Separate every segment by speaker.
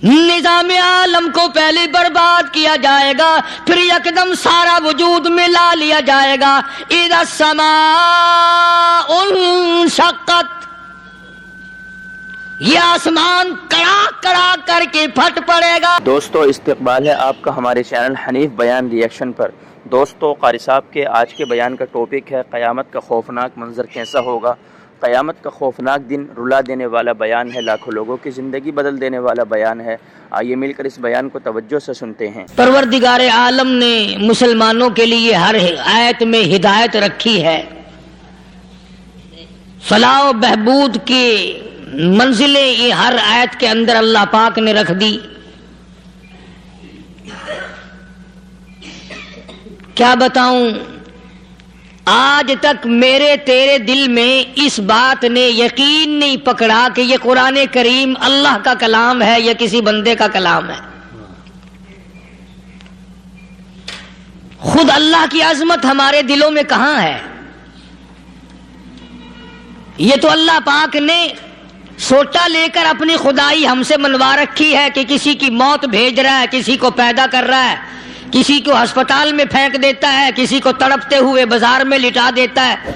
Speaker 1: نظام عالم کو پہلے برباد کیا جائے گا، پھر یکدم سارا وجود ملا لیا جائے گا۔ اذا السماء انشقت، یہ آسمان کڑا کڑا کر کے پھٹ پڑے گا۔
Speaker 2: دوستو استقبال ہے آپ کا ہمارے چینل حنیف بیان ریئیکشن پر۔ دوستو قاری صاحب کے آج کے بیان کا ٹاپک ہے قیامت کا خوفناک منظر کیسا ہوگا۔ قیامت کا خوفناک دن رلا دینے والا بیان ہے، لاکھوں لوگوں کی زندگی بدل دینے والا بیان ہے۔ آئیے مل کر اس بیان کو توجہ سے سنتے ہیں۔
Speaker 1: پروردگار عالم نے مسلمانوں کے لیے ہر آیت میں ہدایت رکھی ہے، فلاح و بہبود کی منزلیں یہ ہر آیت کے اندر اللہ پاک نے رکھ دی۔ کیا بتاؤں، آج تک میرے تیرے دل میں اس بات نے یقین نہیں پکڑا کہ یہ قرآن کریم اللہ کا کلام ہے یا کسی بندے کا کلام ہے۔ خود اللہ کی عظمت ہمارے دلوں میں کہاں ہے؟ یہ تو اللہ پاک نے سوٹا لے کر اپنی خدائی ہم سے منوا رکھی ہے کہ کسی کی موت بھیج رہا ہے، کسی کو پیدا کر رہا ہے، کسی کو ہسپتال میں پھینک دیتا ہے، کسی کو تڑپتے ہوئے بازار میں لٹا دیتا ہے،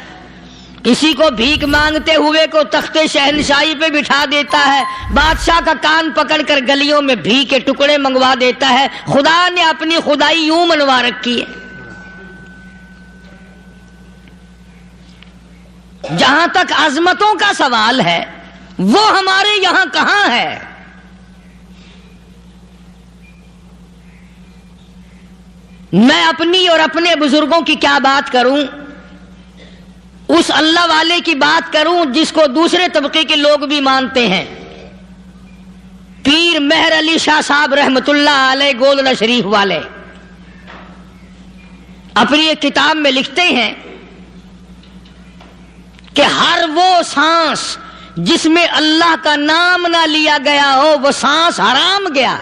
Speaker 1: کسی کو بھیک مانگتے ہوئے کو تخت شہنشاہی پہ بٹھا دیتا ہے، بادشاہ کا کان پکڑ کر گلیوں میں بھیک کے ٹکڑے منگوا دیتا ہے۔ خدا نے اپنی خدائی یوں منوا رکھی ہے۔ جہاں تک عظمتوں کا سوال ہے وہ ہمارے یہاں کہاں ہے؟ میں اپنی اور اپنے بزرگوں کی کیا بات کروں، اس اللہ والے کی بات کروں جس کو دوسرے طبقے کے لوگ بھی مانتے ہیں۔ پیر مہر علی شاہ صاحب رحمت اللہ علیہ گولڈن شریف والے اپنی ایک کتاب میں لکھتے ہیں کہ ہر وہ سانس جس میں اللہ کا نام نہ لیا گیا ہو وہ سانس حرام گیا۔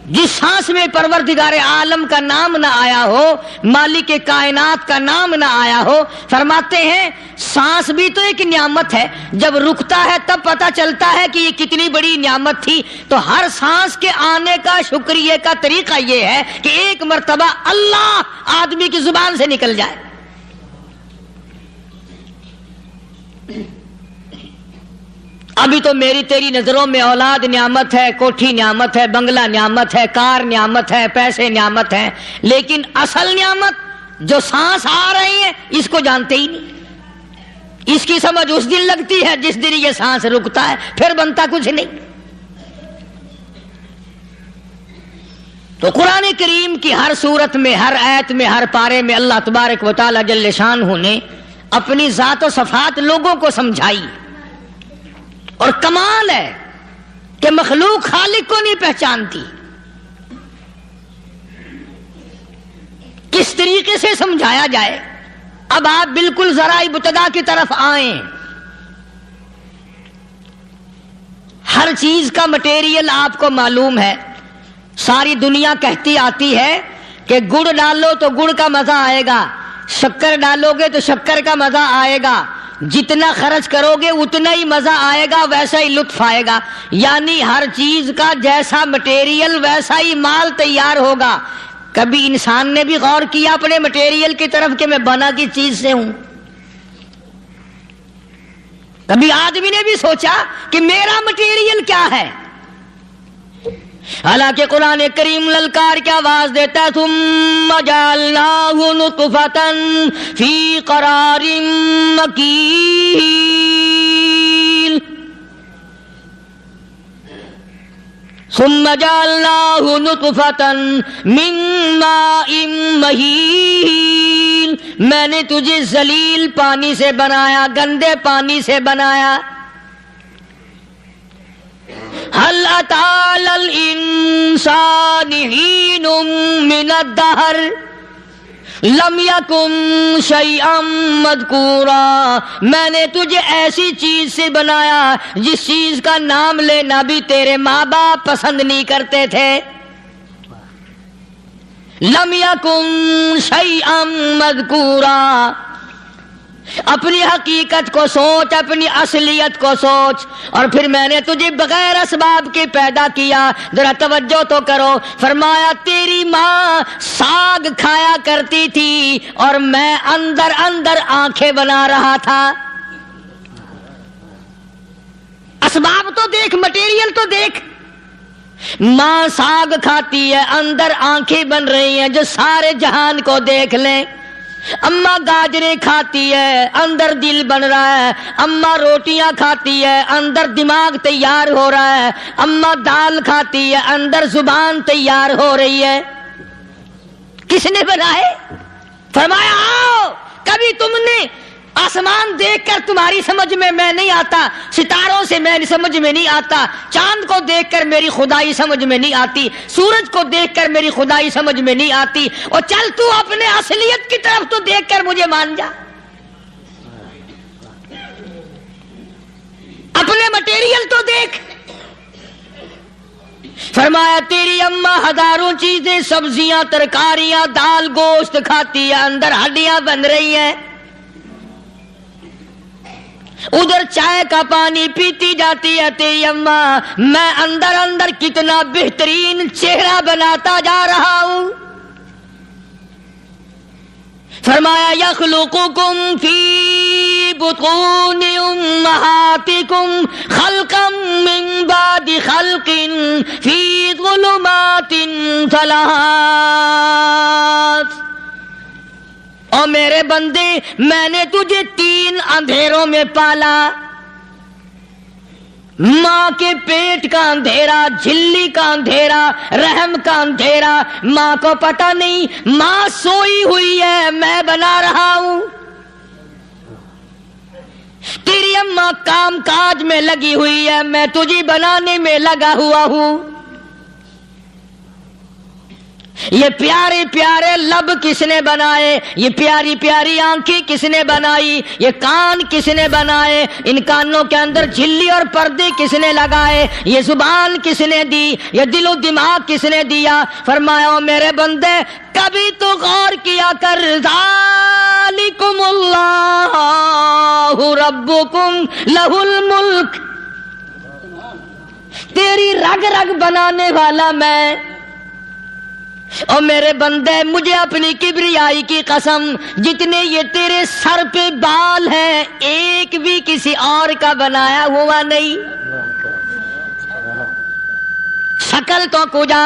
Speaker 1: جس سانس میں پروردگار عالم کا نام نہ آیا ہو، مالک کائنات کا نام نہ آیا ہو، فرماتے ہیں سانس بھی تو ایک نعمت ہے، جب رکتا ہے تب پتہ چلتا ہے کہ یہ کتنی بڑی نعمت تھی۔ تو ہر سانس کے آنے کا شکریہ کا طریقہ یہ ہے کہ ایک مرتبہ اللہ آدمی کی زبان سے نکل جائے۔ ابھی تو میری تیری نظروں میں اولاد نعمت ہے، کوٹھی نعمت ہے، بنگلہ نعمت ہے، کار نعمت ہے، پیسے نعمت ہے، لیکن اصل نعمت جو سانس آ رہی ہے اس کو جانتے ہی نہیں۔ اس کی سمجھ اس دن لگتی ہے جس دن یہ سانس رکتا ہے، پھر بنتا کچھ نہیں۔ تو قرآن کریم کی ہر صورت میں، ہر آیت میں، ہر پارے میں اللہ تبارک و تعالی جل شانہ نے اپنی ذات و صفات لوگوں کو سمجھائی۔ اور کمال ہے کہ مخلوق خالق کو نہیں پہچانتی۔ کس طریقے سے سمجھایا جائے؟ اب آپ بالکل ذرا ابتدا کی طرف آئیں۔ ہر چیز کا مٹیریل آپ کو معلوم ہے۔ ساری دنیا کہتی آتی ہے کہ گڑ ڈالو تو گڑ کا مزہ آئے گا، شکر ڈالو گے تو شکر کا مزہ آئے گا، جتنا خرچ کرو گے اتنا ہی مزہ آئے گا، ویسا ہی لطف آئے گا۔ یعنی ہر چیز کا جیسا مٹیریل ویسا ہی مال تیار ہوگا۔ کبھی انسان نے بھی غور کیا اپنے مٹیریل کی طرف کہ میں بنا کس چیز سے ہوں؟ کبھی آدمی نے بھی سوچا کہ میرا مٹیریل کیا ہے؟ حالانکہ قرآن کریم للکار کی آواز دیتا ہے ثم جعلناہ نطفۃ فی قرار مکین، ثم جعلناہ نطفۃ من ماء مہین، میں نے تجھے ذلیل پانی سے بنایا، گندے پانی سے بنایا۔ هل أتى على الإنسان حين من الدهر لم يكن شيئا مذكورا، میں نے تجھے ایسی چیز سے بنایا جس چیز کا نام لینا بھی تیرے ماں باپ پسند نہیں کرتے تھے۔ لم يكن شيئا مذكورا، اپنی حقیقت کو سوچ، اپنی اصلیت کو سوچ. اور پھر میں نے تجھے بغیر اسباب کے پیدا کیا. ذرا توجہ تو کرو. فرمایا تیری ماں ساگ کھایا کرتی تھی اور میں اندر اندر آنکھیں بنا رہا تھا. اسباب تو دیکھ، مٹیریل تو دیکھ. ماں ساگ کھاتی ہے، اندر آنکھیں بن رہی ہیں جو سارے جہان کو دیکھ لیں. اماں گاجریں کھاتی ہے، اندر دل بن رہا ہے. اماں روٹیاں کھاتی ہے، اندر دماغ تیار ہو رہا ہے. اماں دال کھاتی ہے، اندر زبان تیار ہو رہی ہے. کس نے بنائے؟ فرمایا آؤ. کبھی تم نے آسمان دیکھ کر تمہاری سمجھ میں نہیں آتا، ستاروں سے میں سمجھ میں نہیں آتا، چاند کو دیکھ کر میری خدائی سمجھ میں نہیں آتی، سورج کو دیکھ کر میری خدائی سمجھ میں نہیں آتی. اور چل تو اپنے اصلیت کی طرف تو دیکھ کر مجھے مان جا. اپنے مٹیریل تو دیکھ. فرمایا تیری اماں ہزاروں چیزیں، سبزیاں، ترکاریاں، دال، گوشت کھاتی ہے، اندر ہڈیاں بن رہی ہیں. ادھر چائے کا پانی پیتی جاتی ہے تیری اماں، میں اندر اندر کتنا بہترین چہرہ بناتا جا رہا ہوں. فرمایا یخلقکم فی بطون امہاتکم خلقا من بعد خلق فی ظلمات ثلاث. اور میرے بندے میں نے تجھے 3 اندھیروں میں پالا. ماں کے پیٹ کا اندھیرا، جھلی کا اندھیرا، رحم کا اندھیرا. ماں کو پتہ نہیں ماں سوئی ہوئی ہے، میں بنا رہا ہوں. تیری اماں کام کاج میں لگی ہوئی ہے، میں تجھے بنانے میں لگا ہوا ہوں. یہ پیارے پیارے لب کس نے بنائے؟ یہ پیاری پیاری آنکھیں کس نے بنائی؟ یہ کان کس نے بنائے؟ ان کانوں کے اندر جھلی اور پردے کس نے لگائے؟ یہ زبان کس نے دی؟ یہ دل و دماغ کس نے دیا؟ فرمایا او میرے بندے کبھی تو غور کیا کر. ذالکم اللہ ربکم لہ الملک. تیری رگ رگ بنانے والا میں. اور میرے بندے مجھے اپنی کبریائی کی قسم، جتنے یہ تیرے سر پہ بال ہیں ایک بھی کسی اور کا بنایا ہوا نہیں. شکل تو کجا،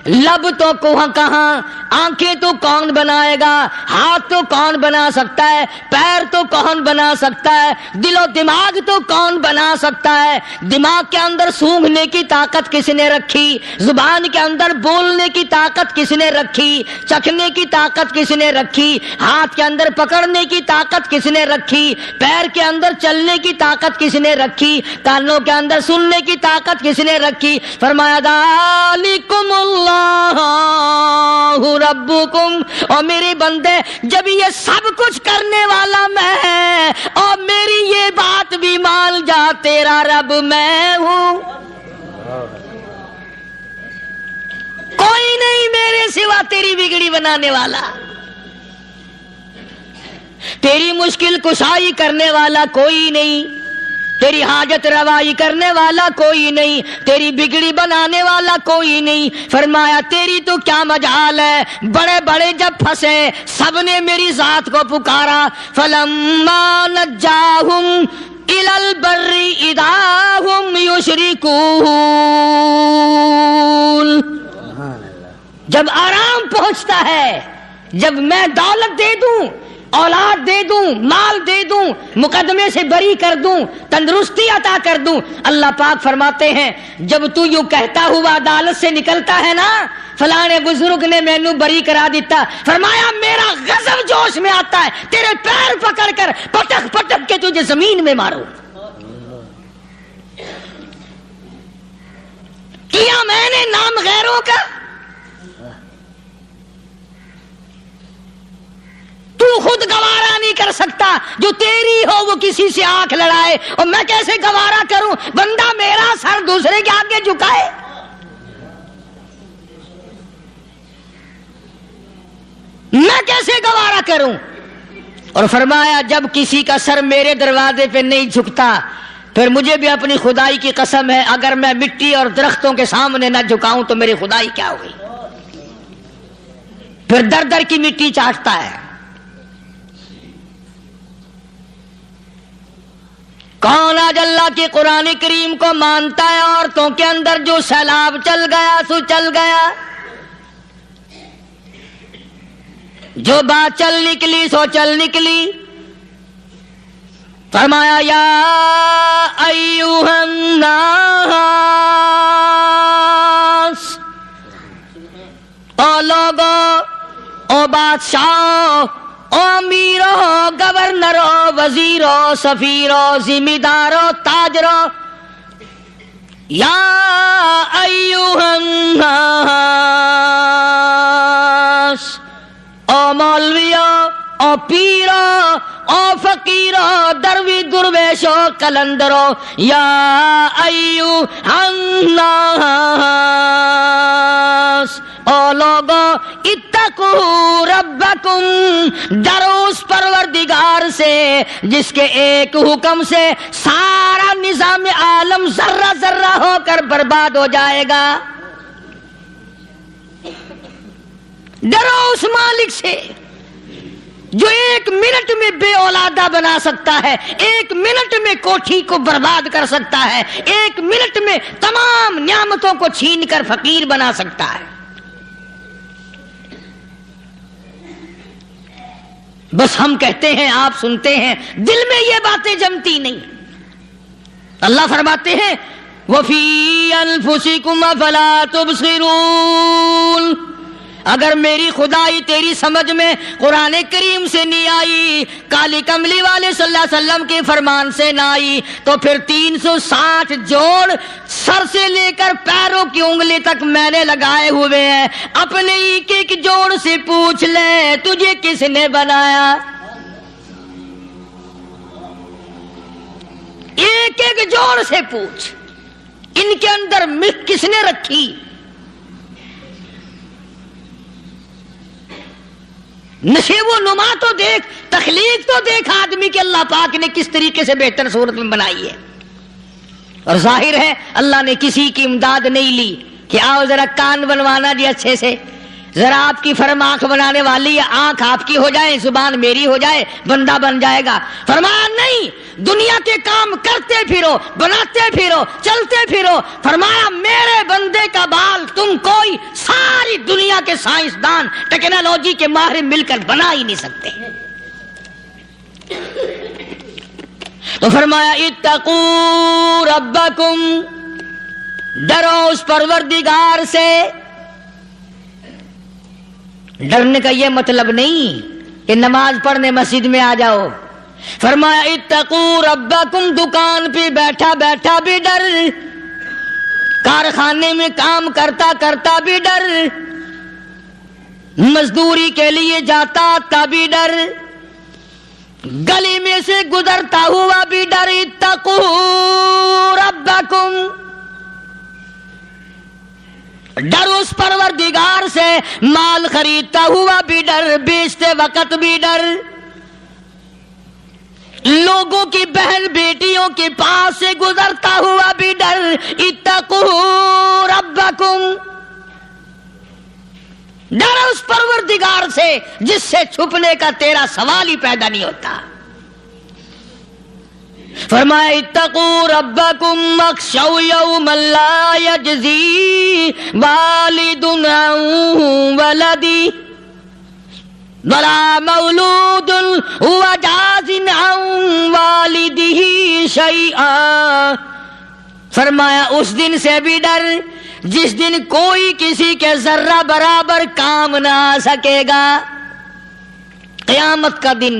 Speaker 1: لب تو کہاں، آنکھیں تو کون بنائے گا، ہاتھ تو کون بنا سکتا ہے، پیر تو کون بنا سکتا ہے، دل و دماغ تو کون بنا سکتا ہے. دماغ کے اندر سونگھنے کی طاقت کس نے رکھی؟ زبان کے اندر بولنے کی طاقت کس نے رکھی؟ چکھنے کی طاقت کس نے رکھی؟ ہاتھ کے اندر پکڑنے کی طاقت کس نے رکھی؟ پیر کے اندر چلنے کی طاقت کس نے رکھی؟ کانوں کے اندر سننے کی طاقت کس نے رکھی؟ فرمایا ذالکم اللہ ربکم. اور میرے بندے جب یہ سب کچھ کرنے والا میں اور میری یہ بات بھی مان جا تیرا رب میں ہوں. کوئی نہیں میرے سوا تیری بگڑی بنانے والا، تیری مشکل کشائی کرنے والا کوئی نہیں، تیری حاجت روائی کرنے والا کوئی نہیں، تیری بگڑی بنانے والا کوئی نہیں. فرمایا تیری تو کیا مجال ہے، بڑے بڑے جب پھنسے سب نے میری ذات کو پکارا. فلما نجاہم الی البر اذا ہم یشرکون. جب آرام پہنچتا ہے، جب میں دولت دے دوں، اولاد دے دوں، مال دے دوں، مقدمے سے بری کر دوں، تندرستی عطا کر دوں، اللہ پاک فرماتے ہیں جب تو یوں کہتا ہوا عدالت سے نکلتا ہے نا فلانے بزرگ نے مینوں بری کرا دیتا، فرمایا میرا غضب جوش میں آتا ہے تیرے پیر پکڑ کر پٹک پٹک کے تجھے زمین میں ماروں. کیا میں نے نام غیروں کا؟ تو خود گوارا نہیں کر سکتا، جو تیری ہو وہ کسی سے آنکھ لڑائے، اور میں کیسے گوارا کروں بندہ میرا سر دوسرے کے آگے جھکائے؟ میں کیسے گوارا کروں؟ اور فرمایا جب کسی کا سر میرے دروازے پہ نہیں جھکتا پھر مجھے بھی اپنی خدائی کی قسم ہے اگر میں مٹی اور درختوں کے سامنے نہ جھکاؤں تو میری خدائی کیا ہوئی. پھر در در کی مٹی چاٹتا ہے. کون آج اللہ کے قرآن کریم کو مانتا ہے؟ عورتوں کے اندر جو سیلاب چل گیا سو چل گیا، جو بات چل نکلی سو چل نکلی. فرمایا یا ایھا الناس، او لوگو، او بادشاہ، او امیرو، گورنرو، وزیرو، سفیرو، ذمہ دارو، تاجرو، یا ایھا الناس، او مولویو، او پیرو، او فقیرو، دروی درویشو، کلندرو، یا ایھا الناس، او لوگو اتقو ربکم، ڈرو اس پروردگار سے جس کے ایک حکم سے سارا نظام عالم ذرہ ذرہ ہو کر برباد ہو جائے گا. ڈرو اس مالک سے جو ایک منٹ میں بے اولادہ بنا سکتا ہے، ایک منٹ میں کوٹھی کو برباد کر سکتا ہے، ایک منٹ میں تمام نعمتوں کو چھین کر فقیر بنا سکتا ہے. بس ہم کہتے ہیں، آپ سنتے ہیں، دل میں یہ باتیں جمتی نہیں. اللہ فرماتے ہیں وَفِي أَنفُسِكُمْ أَفَلَا تُبْصِرُونَ. اگر میری خدائی تیری سمجھ میں قرآن کریم سے نہیں آئی، کالی کملی والے صلی اللہ علیہ وسلم کے فرمان سے نہ آئی، تو پھر 360 جوڑ سر سے لے کر پیروں کی انگلی تک میں نے لگائے ہوئے ہیں. اپنے ایک ایک جوڑ سے پوچھ لے تجھے کس نے بنایا؟ ایک ایک جوڑ سے پوچھ، ان کے اندر مکھ کس نے رکھی؟ نشے و نما تو دیکھ، تخلیق تو دیکھ آدمی کے اللہ پاک نے کس طریقے سے بہتر صورت میں بنائی ہے. اور ظاہر ہے اللہ نے کسی کی امداد نہیں لی کہ آؤ ذرا کان بنوانا جی اچھے سے، ذرا آپ کی فرم آنکھ بنانے والی ہے، آنکھ آپ کی ہو جائے، زبان میری ہو جائے، بندہ بن جائے گا. فرمایا نہیں، دنیا کے کام کرتے پھرو، بناتے پھرو، چلتے پھرو. فرمایا میرے بندے کا بال تم کوئی ساری دنیا کے سائنسدان ٹیکنالوجی کے ماہر مل کر بنا ہی نہیں سکتے. تو فرمایا اتقو ربکم، ڈرو اس پروردگار سے. ڈرنے کا یہ مطلب نہیں کہ نماز پڑھنے مسجد میں آ جاؤ. فرمایا اتقو ربکم، دکان پہ بیٹھا بیٹھا بھی ڈر، کارخانے میں کام کرتا کرتا بھی ڈر، مزدوری کے لیے جاتا تبھی ڈر، گلی میں سے گزرتا ہوا بھی ڈر. اتقو ربکم، ڈر اس پروردگار سے. مال خریدتا ہوا بھی ڈر، بیچتے وقت بھی ڈر، لوگوں کی بہن بیٹیوں کے پاس سے گزرتا ہوا بھی ڈر. اتقو ربکم، ڈر اس پروردگار سے جس سے چھپنے کا تیرا سوال ہی پیدا نہیں ہوتا. فرمایا اتقوا ربکم واخشوا یوما لا یجزی والد عن ولدی ولا مولود هو جاز عن والده شیئا. فرمایا اس دن سے بھی ڈر جس دن کوئی کسی کے ذرہ برابر کام نہ آ سکے گا. قیامت کا دن،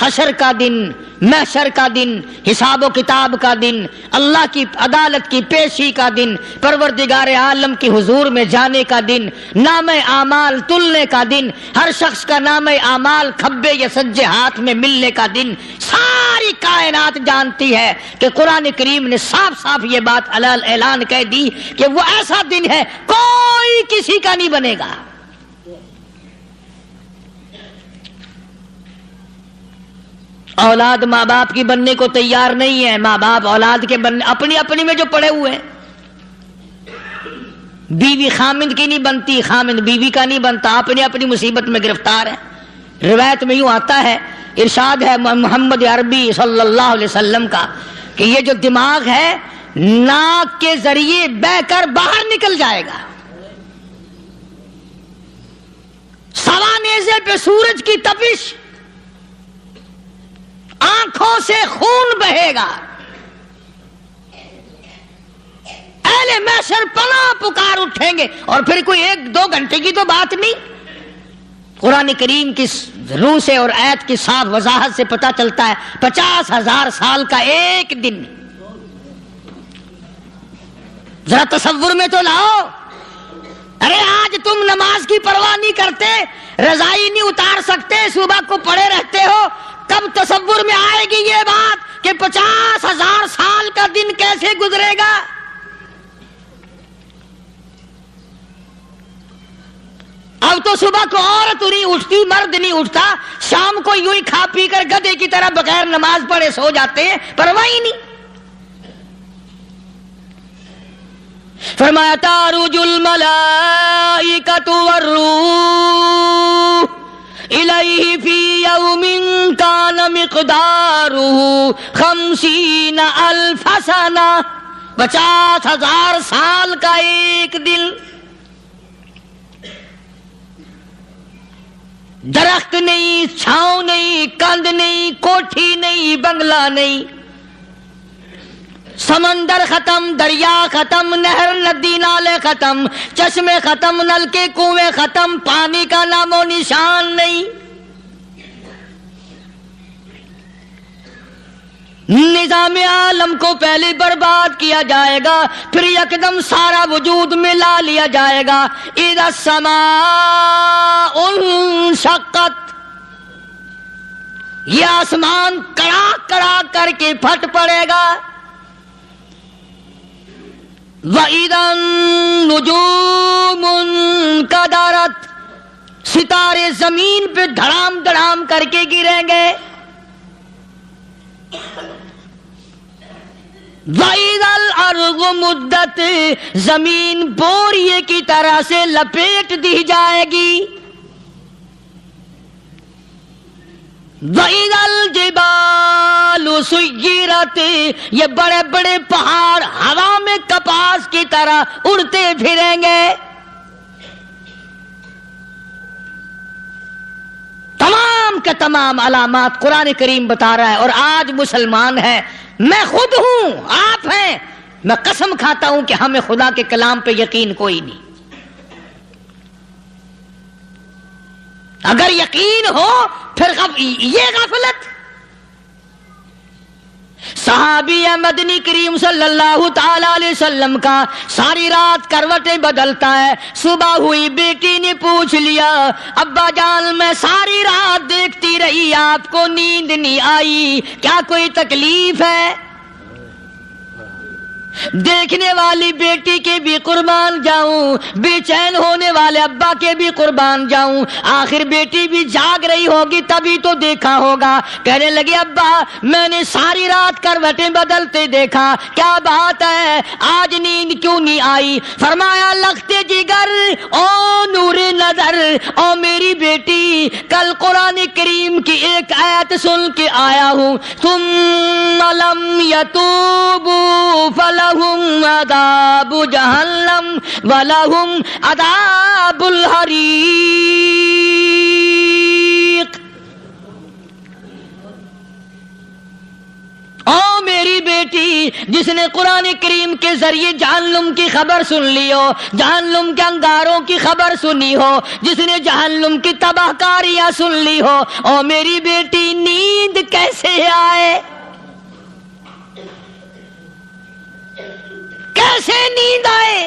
Speaker 1: حشر کا دن، محشر کا دن، حساب و کتاب کا دن، اللہ کی عدالت کی پیشی کا دن، پروردگار عالم کی حضور میں جانے کا دن، نام اعمال تلنے کا دن، ہر شخص کا نام اعمال کھبے یا سجے ہاتھ میں ملنے کا دن. ساری کائنات جانتی ہے کہ قرآن کریم نے صاف صاف یہ بات اعلان کہہ دی کہ وہ ایسا دن ہے کوئی کسی کا نہیں بنے گا. اولاد ماں باپ کی بننے کو تیار نہیں ہے، ماں باپ اولاد کے بننے اپنی اپنی میں جو پڑے ہوئے ہیں. بیوی خامند کی نہیں بنتی، خامند بیوی کا نہیں بنتا، اپنی اپنی مصیبت میں گرفتار ہے. روایت میں یوں آتا ہے، ارشاد ہے محمد عربی صلی اللہ علیہ وسلم کا کہ یہ جو دماغ ہے ناک کے ذریعے بہہ کر باہر نکل جائے گا. سوا نیزے پہ سورج کی تپش، آنکھوں سے خون بہے گا. اہل محشر پناہ پکار اٹھیں گے، اور پھر کوئی 1-2 گھنٹے کی تو بات نہیں. قرآن کریم کی روح سے اور آیت کی صاف وضاحت سے پتہ چلتا ہے 50,000 سال کا ایک دن. ذرا تصور میں تو لاؤ. ارے آج تم نماز کی پرواہ نہیں کرتے، رضائی نہیں اتار سکتے، صبح کو پڑے رہتے ہو، کب تصور میں آئے گی یہ بات کہ 50,000 سال کا دن کیسے گزرے گا؟ اب تو صبح کو عورت نہیں اٹھتی، مرد نہیں اٹھتا، شام کو یوں ہی کھا پی کر گدھے کی طرح بغیر نماز پڑھے سو جاتے ہیں، پرواہ ہی نہیں. فرمایا تعرج الملائکۃ والروح الیہ فی یوم کان مقدارہ 50,000 سنہ. 50,000 سال کا ایک دن. درخت نہیں، چھاؤں نہیں، کند نہیں، کوٹھی نہیں، بنگلہ نہیں، سمندر ختم، دریا ختم، نہر ندی نالے ختم، چشمے ختم، نل کے کنویں ختم، پانی کا نام و نشان نہیں. نظام عالم کو پہلے برباد کیا جائے گا، پھر یکدم سارا وجود ملا لیا جائے گا. اذا السماء انشقت، یہ آسمان کڑاک کڑاک کر کے پھٹ پڑے گا. وَإِذَا النُّجُومُ انْكَدَرَتْ، ستارے زمین پہ دھڑام دھڑام کر کے گریں گے. وَإِذَا الْأَرْضُ مُدَّتْ، زمین بوریے کی طرح سے لپیٹ دی جائے گی. وَإِذَا الْجِبَالُ سُيِّرَتْ، یہ بڑے بڑے پہاڑ ہوا میں کپاس کی طرح اڑتے پھریں گے. تمام کے تمام علامات قرآن کریم بتا رہا ہے. اور آج مسلمان ہے، میں خود ہوں، آپ ہیں، میں قسم کھاتا ہوں کہ ہمیں خدا کے کلام پہ یقین کوئی نہیں. اگر یقین ہو پھر یہ غفلت. صحابی مدنی کریم صلی اللہ تعالی علیہ وسلم کا ساری رات کروٹیں بدلتا ہے. صبح ہوئی بیٹی نے پوچھ لیا، ابا جان میں ساری رات دیکھتی رہی، آپ کو نیند نہیں آئی، کیا کوئی تکلیف ہے؟ دیکھنے والی بیٹی کے بھی قربان جاؤں، بے چین ہونے والے ابا کے بھی قربان جاؤں. آخر بیٹی بھی جاگ رہی ہوگی تبھی تو دیکھا ہوگا. کہنے لگے ابا میں نے ساری رات کروٹیں بدلتے دیکھا، کیا بات ہے، آج نیند کیوں نہیں آئی؟ فرمایا لختے جگر او نور نظر، او میری بیٹی کل قرآن کریم کی ایک آیت سن کے آیا ہوں، ثم لم یتوبوا فلہم عذاب جہنم ولہم عذاب الحریق. او میری بیٹی جس نے قرآن کریم کے ذریعے جہنم کی خبر سن لی ہو، جہنم کے انگاروں کی خبر سنی ہو، جس نے جہنم کی تباہ کاریاں سن لی ہو، او میری بیٹی نیند کیسے آئے؟ کیسے نیند آئے؟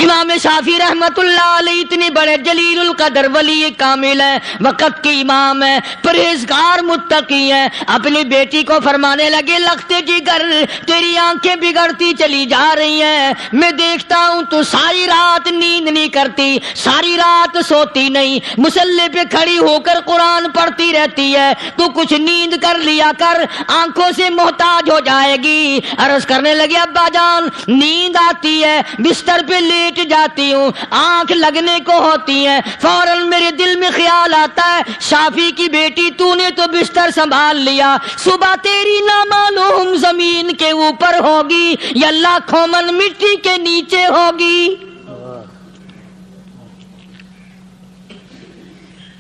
Speaker 1: امام شافعی رحمت اللہ علیہ اتنے بڑے جلیل القدر ولی کامل ہیں، وقت کے امام ہیں، پرہیزگار متقی ہیں، اپنی بیٹی کو فرمانے لگے لختے جگر تیری آنکھیں بگڑتی چلی جا رہی ہیں، میں دیکھتا ہوں تو ساری رات نیند نہیں کرتی، ساری رات سوتی نہیں، مصلی پہ کھڑی ہو کر قرآن پڑھتی رہتی ہے، تو کچھ نیند کر لیا کر، آنکھوں سے محتاج ہو جائے گی۔ عرض کرنے لگے ابا جان نیند آتی ہے، بستر پہ لیٹ جاتی ہوں، آنکھ لگنے کو ہوتی ہے، فوراً میرے دل میں خیال آتا ہے شافی کی بیٹی تو نے تو بستر سنبھال لیا، صبح تیری نہ معلوم زمین کے اوپر ہوگی یا لاکھوں من مٹی کے نیچے ہوگی۔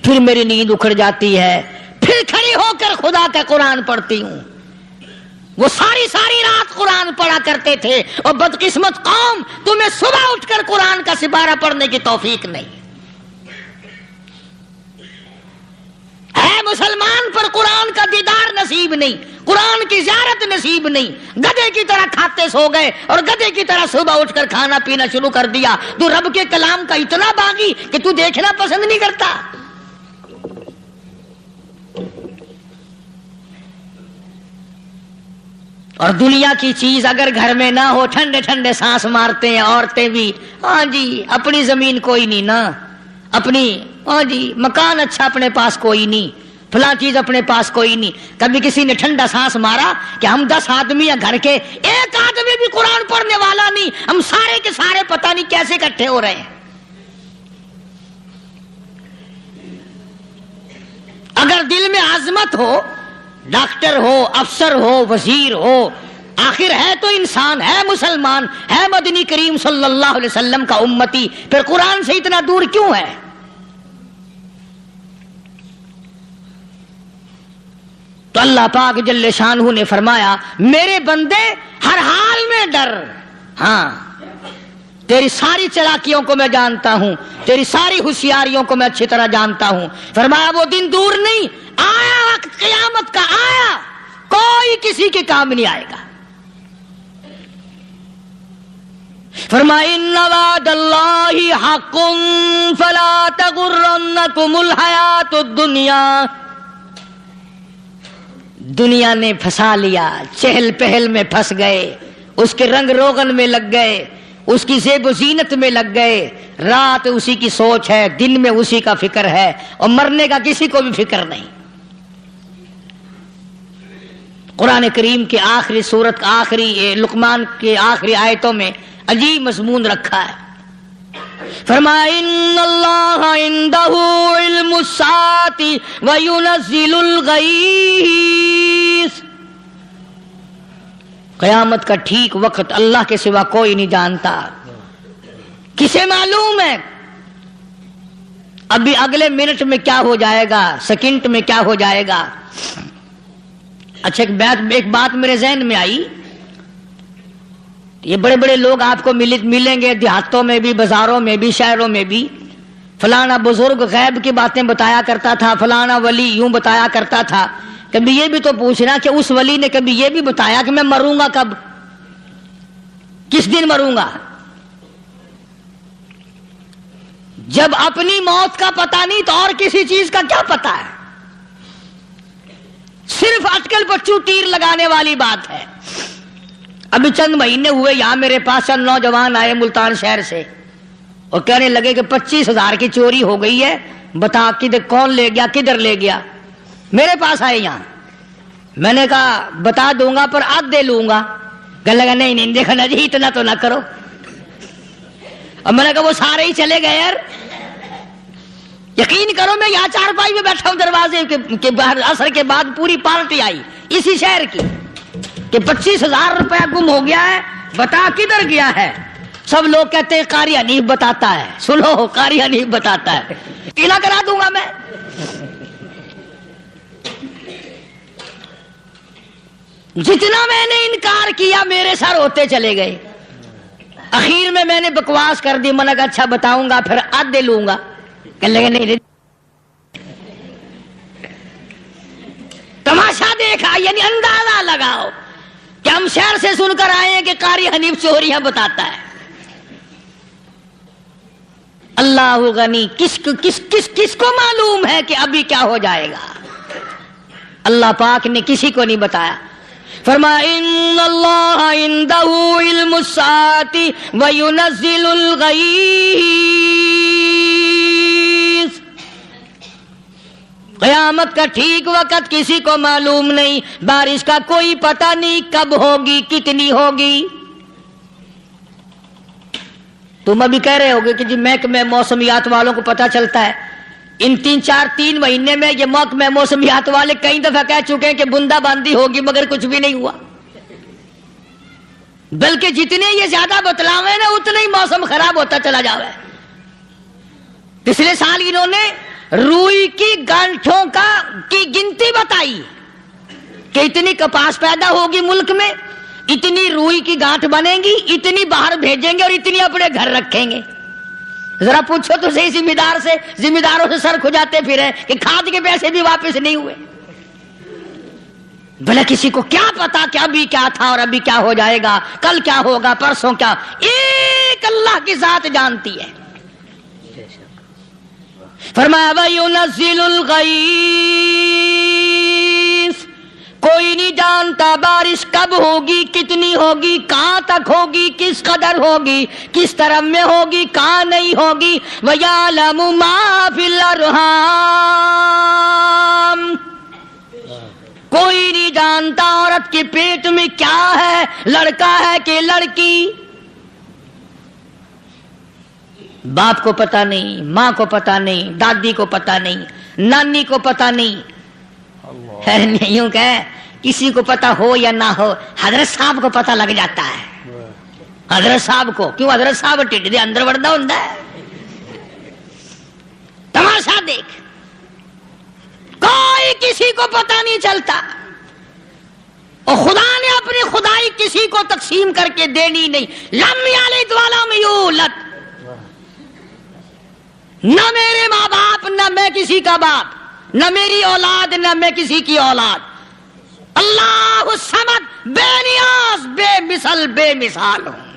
Speaker 1: پھر میری نیند اکھڑ جاتی ہے، پھر کھڑی ہو کر خدا کا قرآن پڑھتی ہوں۔ وہ ساری رات قرآن پڑھا کرتے تھے، اور بدقسمت قوم تمہیں صبح اٹھ کر قرآن کا سپارہ پڑھنے کی توفیق نہیں ہے۔ مسلمان پر قرآن کا دیدار نصیب نہیں، قرآن کی زیارت نصیب نہیں، گدھے کی طرح کھاتے سو گئے اور گدھے کی طرح صبح اٹھ کر کھانا پینا شروع کر دیا۔ تو رب کے کلام کا اتنا باغی کہ تو دیکھنا پسند نہیں کرتا۔ اور دنیا کی چیز اگر گھر میں نہ ہو، ٹھنڈے ٹھنڈے سانس مارتے ہیں عورتیں بھی، ہاں جی اپنی زمین کوئی نہیں نا، اپنی ہاں جی مکان اچھا اپنے پاس کوئی نہیں، فلاں چیز اپنے پاس کوئی نہیں۔ کبھی کسی نے ٹھنڈا سانس مارا کہ ہم 10 آدمی ہیں گھر کے، ایک آدمی بھی قرآن پڑھنے والا نہیں، ہم سارے کے سارے پتہ نہیں کیسے اکٹھے ہو رہے ہیں۔ اگر دل میں عظمت ہو، ڈاکٹر ہو، افسر ہو، وزیر ہو، آخر ہے تو انسان، ہے مسلمان، ہے مدنی کریم صلی اللہ علیہ وسلم کا امتی، پھر قرآن سے اتنا دور کیوں ہے؟ تو اللہ پاک جل شانہ نے فرمایا میرے بندے ہر حال میں ڈر، ہاں تیری ساری چلاکیوں کو میں جانتا ہوں، تیری ساری ہوشیاریوں کو میں اچھی طرح جانتا ہوں۔ فرمایا وہ دن دور نہیں، آیا وقت قیامت کا، آیا، کوئی کسی کے کام نہیں آئے گا۔ فرمایا ان وعد اللہ حق فلا تغرنکم الحیات الدنیا۔ دنیا نے پھنسا لیا، چہل پہل میں پھنس گئے، اس کے رنگ روغن میں لگ گئے، اس کی زیب و زینت میں لگ گئے، رات اسی کی سوچ ہے، دن میں اسی کا فکر ہے، اور مرنے کا کسی کو بھی فکر نہیں۔ قرآن کریم کے آخری سورت آخری لقمان کے آخری آیتوں میں عجیب مضمون رکھا ہے۔ فرمایا ان اللہ عندہ علم الساعۃ وینزل الغیث۔ قیامت کا ٹھیک وقت اللہ کے سوا کوئی نہیں جانتا، کسے معلوم ہے ابھی اگلے منٹ میں کیا ہو جائے گا، سیکنڈ میں کیا ہو جائے گا۔ اچھا ایک بات میرے ذہن میں آئی، یہ بڑے بڑے لوگ آپ کو ملیں گے دیہاتوں میں بھی، بازاروں میں بھی، شہروں میں بھی، فلانا بزرگ غیب کی باتیں بتایا کرتا تھا، فلانا ولی یوں بتایا کرتا تھا۔ کبھی یہ بھی تو پوچھنا کہ اس ولی نے کبھی یہ بھی بتایا کہ میں مروں گا کب، کس دن مروں گا؟ جب اپنی موت کا پتہ نہیں تو اور کسی چیز کا کیا پتہ ہے؟ صرف اٹکل پچو تیر لگانے والی بات ہے۔ ابھی چند مہینے ہوئے یہاں میرے پاس چند نوجوان آئے ملتان شہر سے، اور کہنے لگے کہ 25,000 کی چوری ہو گئی ہے، بتا کدھر کون لے گیا، کدھر لے گیا۔ میرے پاس آئے یہاں، میں نے کہا بتا دوں گا پر آدھے لوں گا۔ کہنے لگا نہیں دیکھنا جی اتنا تو نہ کرو۔ اور میں نے کہا وہ سارے ہی چلے گئے یار، یقین کرو میں یہاں چارپائی میں بیٹھا ہوں دروازے کے باہر، عصر کے بعد پوری پارٹی آئی اسی شہر کی کہ 25,000 روپیہ گم ہو گیا ہے، بتا کدھر گیا ہے۔ سب لوگ کہتے ہیں قاری حنیف بتاتا ہے، سنو قاری حنیف بتاتا ہے، کیلا کرا دوں گا میں۔ جتنا میں نے انکار کیا میرے سر ہوتے چلے گئے، اخیر میں نے بکواس کر دی، میں نے کہا اچھا بتاؤں گا پھر آدھے لوں گا۔ کہنے لگے نہیں، تماشا دیکھا یعنی اندازہ لگاؤ کہ ہم شہر سے سن کر آئے ہیں کہ قاری حنیف چوریاں بتاتا ہے۔ اللہ غنی، کس کو معلوم ہے کہ ابھی کیا ہو جائے گا؟ اللہ پاک نے کسی کو نہیں بتایا۔ فرمایا ان اللہ عندہ علم الساعۃ وینزل الغیث، قیامت کا ٹھیک وقت کسی کو معلوم نہیں، بارش کا کوئی پتہ نہیں کب ہوگی، کتنی ہوگی۔ تم ابھی کہہ رہے ہوگے کہ جی محکمہ موسمیات والوں کو پتہ چلتا ہے، ان 3 مہینے میں یہ محکمہ موسمیات والے کئی دفعہ کہہ چکے ہیں کہ بندہ باندی ہوگی، مگر کچھ بھی نہیں ہوا، بلکہ جتنے یہ زیادہ بتلاوے نا اتنا ہی موسم خراب ہوتا چلا جاوے۔ پچھلے سال انہوں نے روئی کی گانٹھوں کی گنتی بتائی کہ اتنی کپاس پیدا ہوگی ملک میں، اتنی روئی کی گانٹھ بنے گی، اتنی باہر بھیجیں گے اور اتنی اپنے گھر رکھیں گے۔ ذرا پوچھو تو صحیح ذمہ داروں سے سر کھجاتے پھرے کہ کھاد کے پیسے بھی واپس نہیں ہوئے۔ بھلا کسی کو کیا پتا کہ ابھی کیا تھا اور ابھی کیا ہو جائے گا، کل کیا ہوگا، پرسوں کیا؟ ایک اللہ کی ذات جانتی ہے۔ فرمایا وَيُنَزِّلُ الْغَيْثَ، کوئی نہیں جانتا بارش کب ہوگی، کتنی ہوگی، کہاں تک ہوگی، کس قدر ہوگی، کس طرف میں ہوگی، کہاں نہیں ہوگی۔ وَيَعْلَمُ مَا فِي الْأَرْحَامِ، کوئی نہیں جانتا عورت کے پیٹ میں کیا ہے، لڑکا ہے کہ لڑکی۔ باپ کو پتہ نہیں، ماں کو پتہ نہیں، دادی کو پتہ نہیں، نانی کو پتہ نہیں، یوں کہ کسی کو پتہ ہو یا نہ ہو، حضرت صاحب کو پتہ لگ جاتا ہے۔ حضرت صاحب کو کیوں؟ حضرت صاحب ٹھڈ دے اندر وڑدا ہوندا ہے۔ تماشا دیکھ، کوئی کسی کو پتہ نہیں چلتا، اور خدا نے اپنی خدائی کسی کو تقسیم کر کے دینی نہیں۔ لم یلد ولم یولد، نہ میرے ماں باپ، نہ میں کسی کا باپ، نہ میری اولاد، نہ میں کسی کی اولاد۔ اللہ الصمد، بے نیاز، بے مثل، بے مثال ہوں،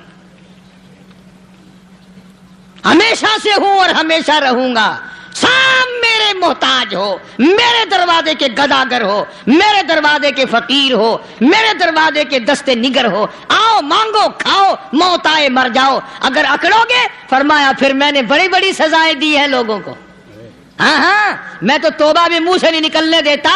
Speaker 1: ہمیشہ سے ہوں اور ہمیشہ رہوں گا۔ سب میرے محتاج ہو، میرے دروازے کے گداگر ہو، میرے دروازے کے فقیر ہو، میرے دروازے کے دستے نگر ہو، آؤ مانگو کھاؤ، موت آئے مر جاؤ۔ اگر اکڑو گے، فرمایا پھر میں نے بڑی بڑی سزائیں دی ہیں لوگوں کو۔ ہاں میں تو توبہ بھی منہ سے نہیں نکلنے دیتا،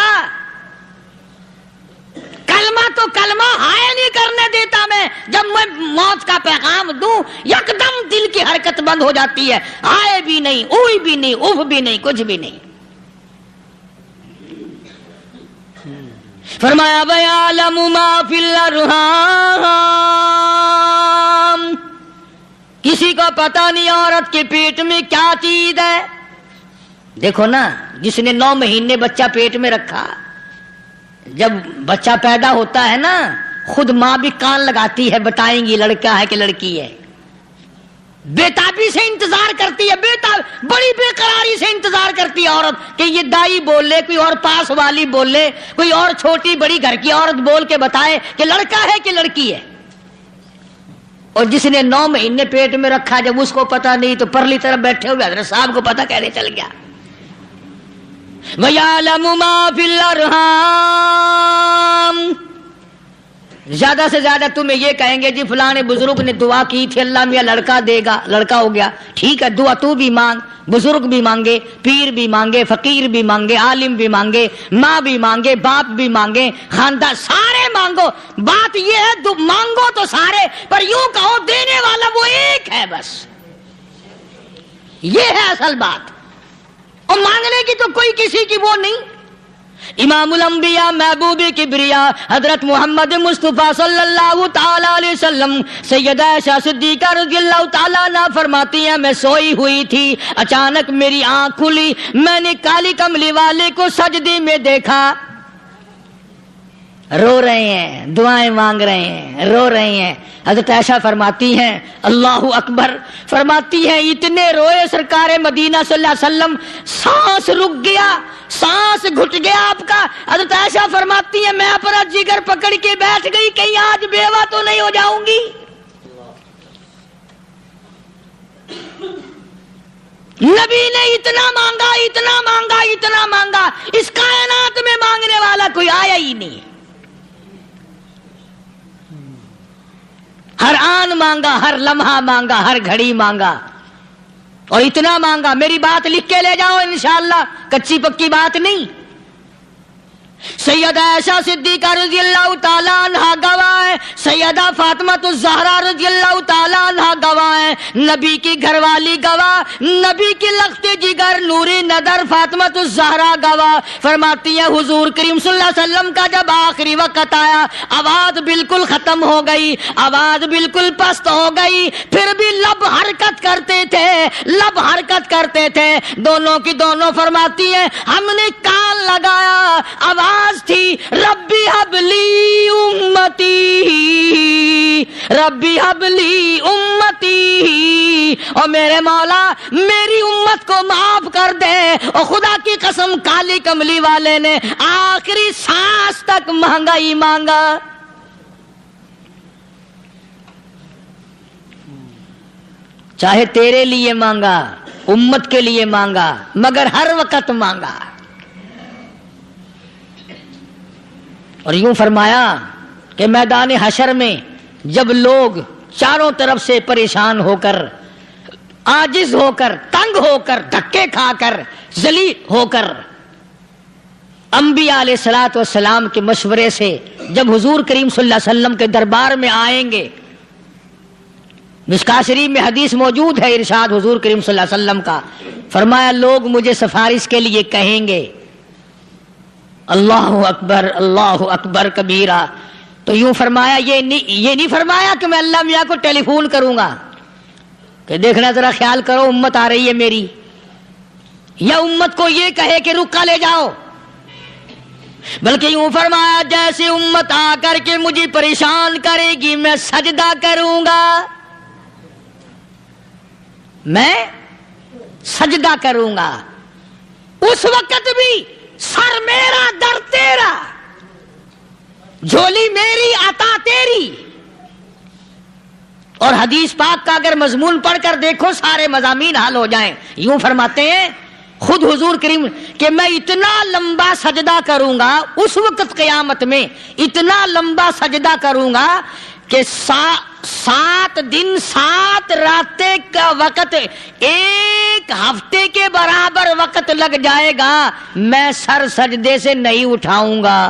Speaker 1: کلمہ ہائے نہیں کرنے دیتا میں۔ جب میں موت کا پیغام دوں یکدم دل کی حرکت بند ہو جاتی ہے، ہائے بھی نہیں، اوئی بھی نہیں، اف بھی نہیں، کچھ بھی نہیں۔ فرمایا وَيَعْلَمُ مَا فِي الْأَرْحَامِ، کسی کو پتہ نہیں عورت کے پیٹ میں کیا چیز ہے۔ دیکھو نا، جس نے 9 مہینے بچہ پیٹ میں رکھا، جب بچہ پیدا ہوتا ہے نا، خود ماں بھی کان لگاتی ہے، بتائیں گی لڑکا ہے کہ لڑکی ہے۔ بےتابی سے انتظار کرتی ہے، بڑی بے قراری سے انتظار کرتی ہے عورت کہ یہ دائی بول لے، کوئی اور پاس والی بول لے، کوئی اور چھوٹی بڑی گھر کی عورت بول کے بتائے کہ لڑکا ہے کہ لڑکی ہے۔ اور جس نے 9 مہینے پیٹ میں رکھا، جب اس کو پتہ نہیں تو پرلی طرف بیٹھے ہوئے حضرت صاحب کو پتہ کیسے چل گیا؟ وَيَعْلَمُ مَا فِي الْأَرْحَامِ، زیادہ سے زیادہ تمہیں یہ کہیں گے جی فلاں بزرگ نے دعا کی تھی، اللہ میاں لڑکا دے گا، لڑکا ہو گیا، ٹھیک ہے، دعا تو بھی مانگ، بزرگ بھی مانگے، پیر بھی مانگے، فقیر بھی مانگے، عالم بھی مانگے، ماں بھی مانگے، باپ بھی مانگے، خاندان سارے مانگو۔ بات یہ ہے مانگو تو سارے، پر یوں کہو دینے والا وہ ایک ہے بس، یہ ہے اصل بات۔ اور مانگنے کی تو کوئی کسی کی وہ نہیں۔ امام الانبیاء محبوب کبریا حضرت محمد مصطفیٰ صلی اللہ تعالی علیہ وسلم سیدہ عائشہ صدیقہ رضی اللہ تعالیٰ عنہ فرماتی ہیں، میں سوئی ہوئی تھی، اچانک میری آنکھ کھلی، میں نے کالی کملی والے کو سجدے میں دیکھا، رو رہے ہیں، دعائیں مانگ رہے ہیں، رو رہے ہیں۔ حضرت عائشہ فرماتی ہیں اللہ اکبر، فرماتی ہیں اتنے روئے سرکار مدینہ صلی اللہ علیہ وسلم، سانس رک گیا، سانس گھٹ گیا آپ کا۔ حضرت عائشہ فرماتی ہیں میں اپنا جگر پکڑ کے بیٹھ گئی، کہیں آج بیوہ تو نہیں ہو جاؤں گی۔ نبی نے اتنا مانگا، اتنا مانگا، اتنا مانگا، اس کائنات میں مانگنے والا کوئی آیا ہی نہیں۔ ہر آن مانگا، ہر لمحہ مانگا، ہر گھڑی مانگا، اور اتنا مانگا۔ میری بات لکھ کے لے جاؤ انشاءاللہ، کچی پکی بات نہیں۔ سیدہ عائشہ صدیقہ رضی اللہ تعالیٰ عنہا گواہ ہے، سیدہ فاطمہ الزہرا رضی اللہ تعالیٰ عنہا گواہ ہے، نبی کی گھر والی گواہ، نبی کی لخت جگر نوری نظر فاطمہ الزہرا گواہ، فرماتی ہیں حضور کریم صلی اللہ علیہ وسلم کا جب آخری وقت آیا، آواز بالکل ختم ہو گئی، آواز بالکل پست ہو گئی، پھر بھی لب حرکت کرتے تھے، لب حرکت کرتے تھے، دونوں کی دونوں فرماتی ہیں ہم نے کان لگایا، آواز تھی ربی حبلی امتی، ربی حبلی امتی، اور میرے مولا میری امت کو معاف کر دے۔ اور خدا کی قسم کالی کملی والے نے آخری سانس تک مانگا ہی مانگا۔ چاہے تیرے لیے مانگا، امت کے لیے مانگا، مگر ہر وقت مانگا۔ اور یوں فرمایا کہ میدان حشر میں جب لوگ چاروں طرف سے پریشان ہو کر، عاجز ہو کر، تنگ ہو کر، دھکے کھا کر، ذلیل ہو کر، انبیاء علیہ الصلوۃ والسلام کے مشورے سے جب حضور کریم صلی اللہ علیہ وسلم کے دربار میں آئیں گے، مشکاۃ شریف میں حدیث موجود ہے، ارشاد حضور کریم صلی اللہ علیہ وسلم کا، فرمایا لوگ مجھے سفارش کے لیے کہیں گے اللہ اکبر، اللہ اکبر کبیرہ، تو یوں فرمایا یہ نہیں فرمایا کہ میں اللہ میاں کو ٹیلی فون کروں گا کہ دیکھنا ذرا خیال کرو امت آ رہی ہے میری، یا امت کو یہ کہے کہ رکا لے جاؤ، بلکہ یوں فرمایا جیسے امت آ کر کے مجھے پریشان کرے گی میں سجدہ کروں گا، میں سجدہ کروں گا، اس وقت بھی سر میرا در تیرا، جھولی میری عطا تیری۔ اور حدیث پاک کا اگر مضمون پڑھ کر دیکھو سارے مضامین حل ہو جائیں۔ یوں فرماتے ہیں خود حضور کریم کہ میں اتنا لمبا سجدہ کروں گا اس وقت قیامت میں، اتنا لمبا سجدہ کروں گا کہ 7 دن 7 راتیں کا وقت 1 ہفتے کے برابر وقت لگ جائے گا، میں سر سجدے سے نہیں اٹھاؤں گا۔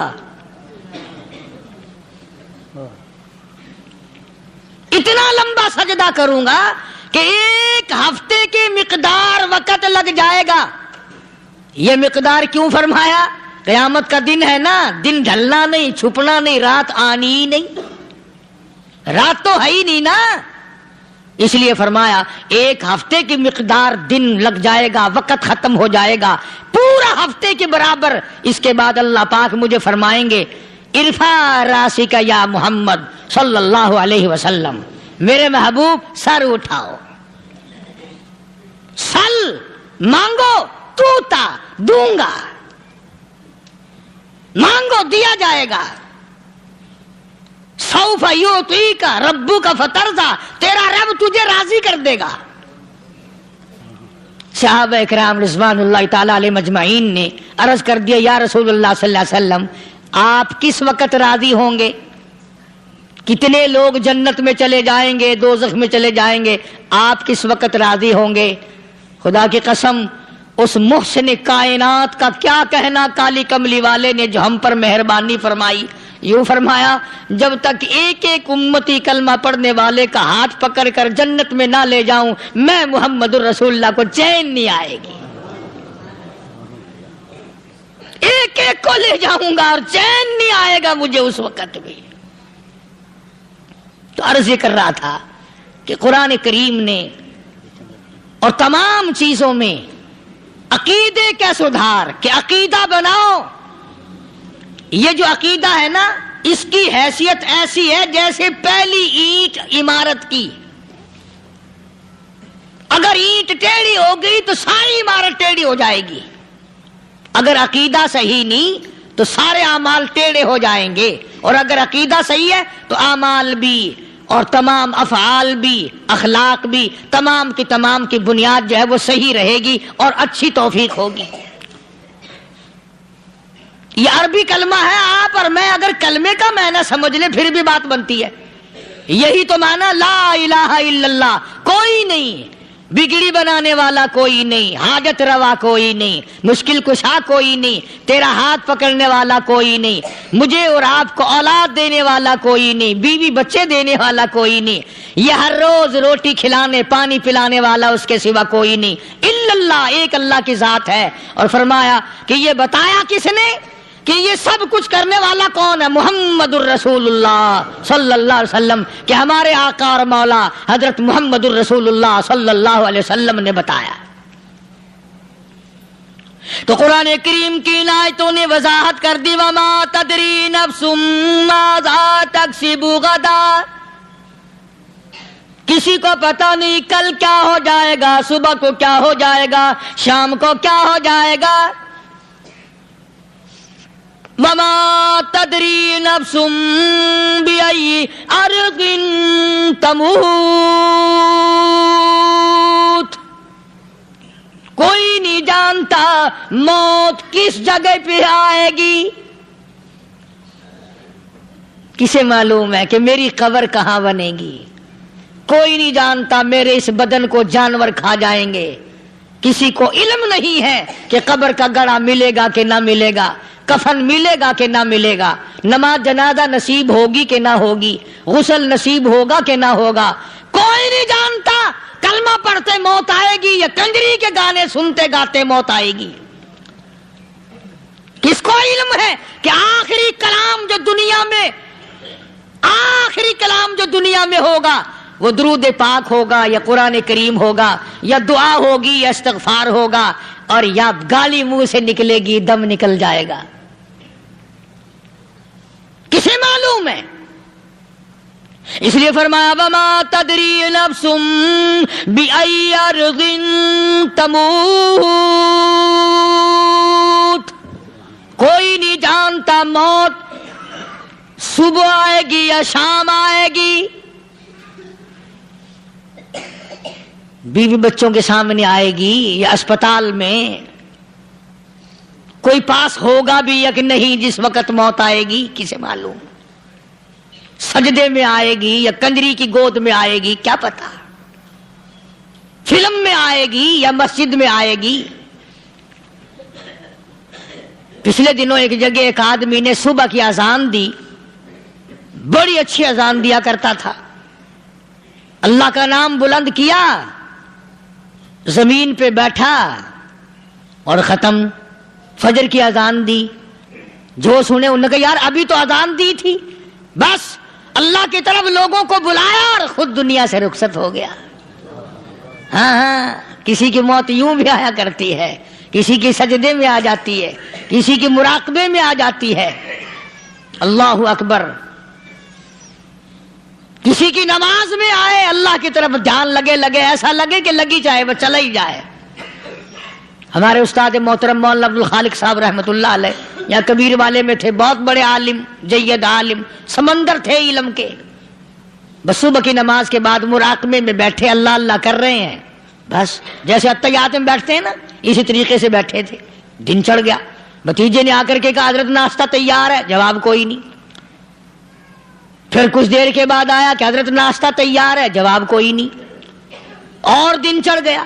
Speaker 1: اتنا لمبا سجدہ کروں گا کہ 1 ہفتے کی مقدار وقت لگ جائے گا۔ یہ مقدار کیوں فرمایا؟ قیامت کا دن ہے نا، دن ڈھلنا نہیں، چھپنا نہیں، رات آنی ہی نہیں، رات تو ہے ہی نہیں نا، اس لیے فرمایا 1 ہفتے کی مقدار دن لگ جائے گا، وقت ختم ہو جائے گا پورا ہفتے کے برابر۔ اس کے بعد اللہ پاک مجھے فرمائیں گے ارفع راسک یا محمد صلی اللہ علیہ وسلم، میرے محبوب سر اٹھاؤ، سل مانگو توتا دوں گا، مانگو دیا جائے گا، سوف یعطیک ربک فترضی، تیرا رب تجھے راضی کر دے گا۔ صحابہ اکرام رضوان اللہ تعالی علیہ مجمعین نے عرض کر دیا یا رسول اللہ صلی اللہ علیہ وسلم آپ کس وقت راضی ہوں گے؟ کتنے لوگ جنت میں چلے جائیں گے، دوزخ میں چلے جائیں گے، آپ کس وقت راضی ہوں گے؟ خدا کی قسم اس محسن کائنات کا کیا کہنا کالی کملی والے نے جو ہم پر مہربانی فرمائی۔ یوں فرمایا جب تک ایک ایک امتی کلمہ پڑھنے والے کا ہاتھ پکڑ کر جنت میں نہ لے جاؤں میں محمد الرسول اللہ کو چین نہیں آئے گی، ایک ایک کو لے جاؤں گا اور چین نہیں آئے گا مجھے اس وقت بھی۔ تو عرض یہ کر رہا تھا کہ قرآن کریم نے اور تمام چیزوں میں عقیدے کا سدھار کہ عقیدہ بناؤ، یہ جو عقیدہ ہے نا اس کی حیثیت ایسی ہے جیسے پہلی اینٹ عمارت کی، اگر اینٹ ٹیڑھی ہو گئی تو ساری عمارت ٹیڑھی ہو جائے گی، اگر عقیدہ صحیح نہیں تو سارے اعمال ٹیڑھے ہو جائیں گے، اور اگر عقیدہ صحیح ہے تو اعمال بھی اور تمام افعال بھی اخلاق بھی تمام کی بنیاد جو ہے وہ صحیح رہے گی اور اچھی توفیق ہوگی۔ یہ عربی کلمہ ہے، آپ اور میں اگر کلمے کا معنی سمجھ لیں پھر بھی بات بنتی ہے۔ یہی تو معنی لا الہ الا اللہ، کوئی نہیں بگڑی بنانے والا، کوئی نہیں حاجت روا، کوئی نہیں مشکل کشا، کوئی نہیں تیرا ہاتھ پکڑنے والا، کوئی نہیں مجھے اور آپ کو اولاد دینے والا، کوئی نہیں بیوی بچے دینے والا، کوئی نہیں یہ ہر روز روٹی کھلانے پانی پلانے والا اس کے سوا کوئی نہیں الا اللہ، ایک اللہ کی ذات ہے۔ اور فرمایا کہ یہ بتایا کس نے کہ یہ سب کچھ کرنے والا کون ہے؟ محمد الرسول اللہ صلی اللہ علیہ وسلم، کہ ہمارے آقا اور مولا حضرت محمد الرسول اللہ صلی اللہ علیہ وسلم نے بتایا۔ تو قرآن کریم کی ان آیتوں نے وضاحت کر دی، وما تدری نفس ماذا تکسب غدا، کسی کو پتہ نہیں کل کیا ہو جائے گا، صبح کو کیا ہو جائے گا، شام کو کیا ہو جائے گا۔ وما تدری نفس بأي أرض تموت، کوئی نہیں جانتا موت کس جگہ پہ آئے گی۔ کسے معلوم ہے کہ میری قبر کہاں بنے گی؟ کوئی نہیں جانتا میرے اس بدن کو جانور کھا جائیں گے۔ کسی کو علم نہیں ہے کہ قبر کا گڑھا ملے گا کہ نہ ملے گا، کفن ملے گا کہ نہ ملے گا، نماز جنازہ نصیب ہوگی کہ نہ ہوگی، غسل نصیب ہوگا کہ نہ ہوگا، کوئی نہیں جانتا۔ کلمہ پڑھتے موت آئے گی یا کنجری کے گانے سنتے گاتے موت آئے گی؟ کس کو علم ہے کہ آخری کلام جو دنیا میں ہوگا وہ درود پاک ہوگا یا قرآن کریم ہوگا یا دعا ہوگی یا استغفار ہوگا، اور یا گالی منہ سے نکلے گی، دم نکل جائے گا؟ کسے معلوم ہے؟ اس لیے فرمایا وما تدری نفس بأي أرض تموت، کوئی نہیں جانتا موت صبح آئے گی یا شام آئے گی، بیوی بچوں کے سامنے آئے گی یا اسپتال میں، کوئی پاس ہوگا بھی یا کہ نہیں جس وقت موت آئے گی؟ کسے معلوم؟ سجدے میں آئے گی یا کنجری کی گود میں آئے گی؟ کیا پتا، فلم میں آئے گی یا مسجد میں آئے گی؟ پچھلے دنوں ایک جگہ ایک آدمی نے صبح کی اذان دی، بڑی اچھی اذان دیا کرتا تھا، اللہ کا نام بلند کیا، زمین پہ بیٹھا اور ختم، فجر کی اذان دی۔ جو سنے انہوں نے کہا یار ابھی تو اذان دی تھی، بس اللہ کی طرف لوگوں کو بلایا اور خود دنیا سے رخصت ہو گیا۔ ہاں کسی کی موت یوں بھی آیا کرتی ہے، کسی کی سجدے میں آ جاتی ہے، کسی کی مراقبے میں آ جاتی ہے۔ اللہ اکبر، کسی کی نماز میں آئے، اللہ کی طرف دھیان لگے ایسا لگے کہ لگی جائے وہ چلا ہی جائے۔ ہمارے استاد محترم مولانا عبد الخالق صاحب رحمۃ اللہ علیہ یا کبیر والے میں تھے، بہت بڑے عالم، جید عالم، سمندر تھے علم کے، بس صبح کی نماز کے بعد مراقبے میں بیٹھے اللہ اللہ کر رہے ہیں، بس جیسے اتحیات میں بیٹھتے ہیں نا اسی طریقے سے بیٹھے تھے۔ دن چڑھ گیا، بھتیجے نے آ کر کے کہا حضرت ناشتہ تیار ہے، جواب کوئی نہیں۔ پھر کچھ دیر کے بعد آیا کہ حضرت ناشتہ تیار ہے، جواب کوئی نہیں۔ اور دن چڑھ گیا،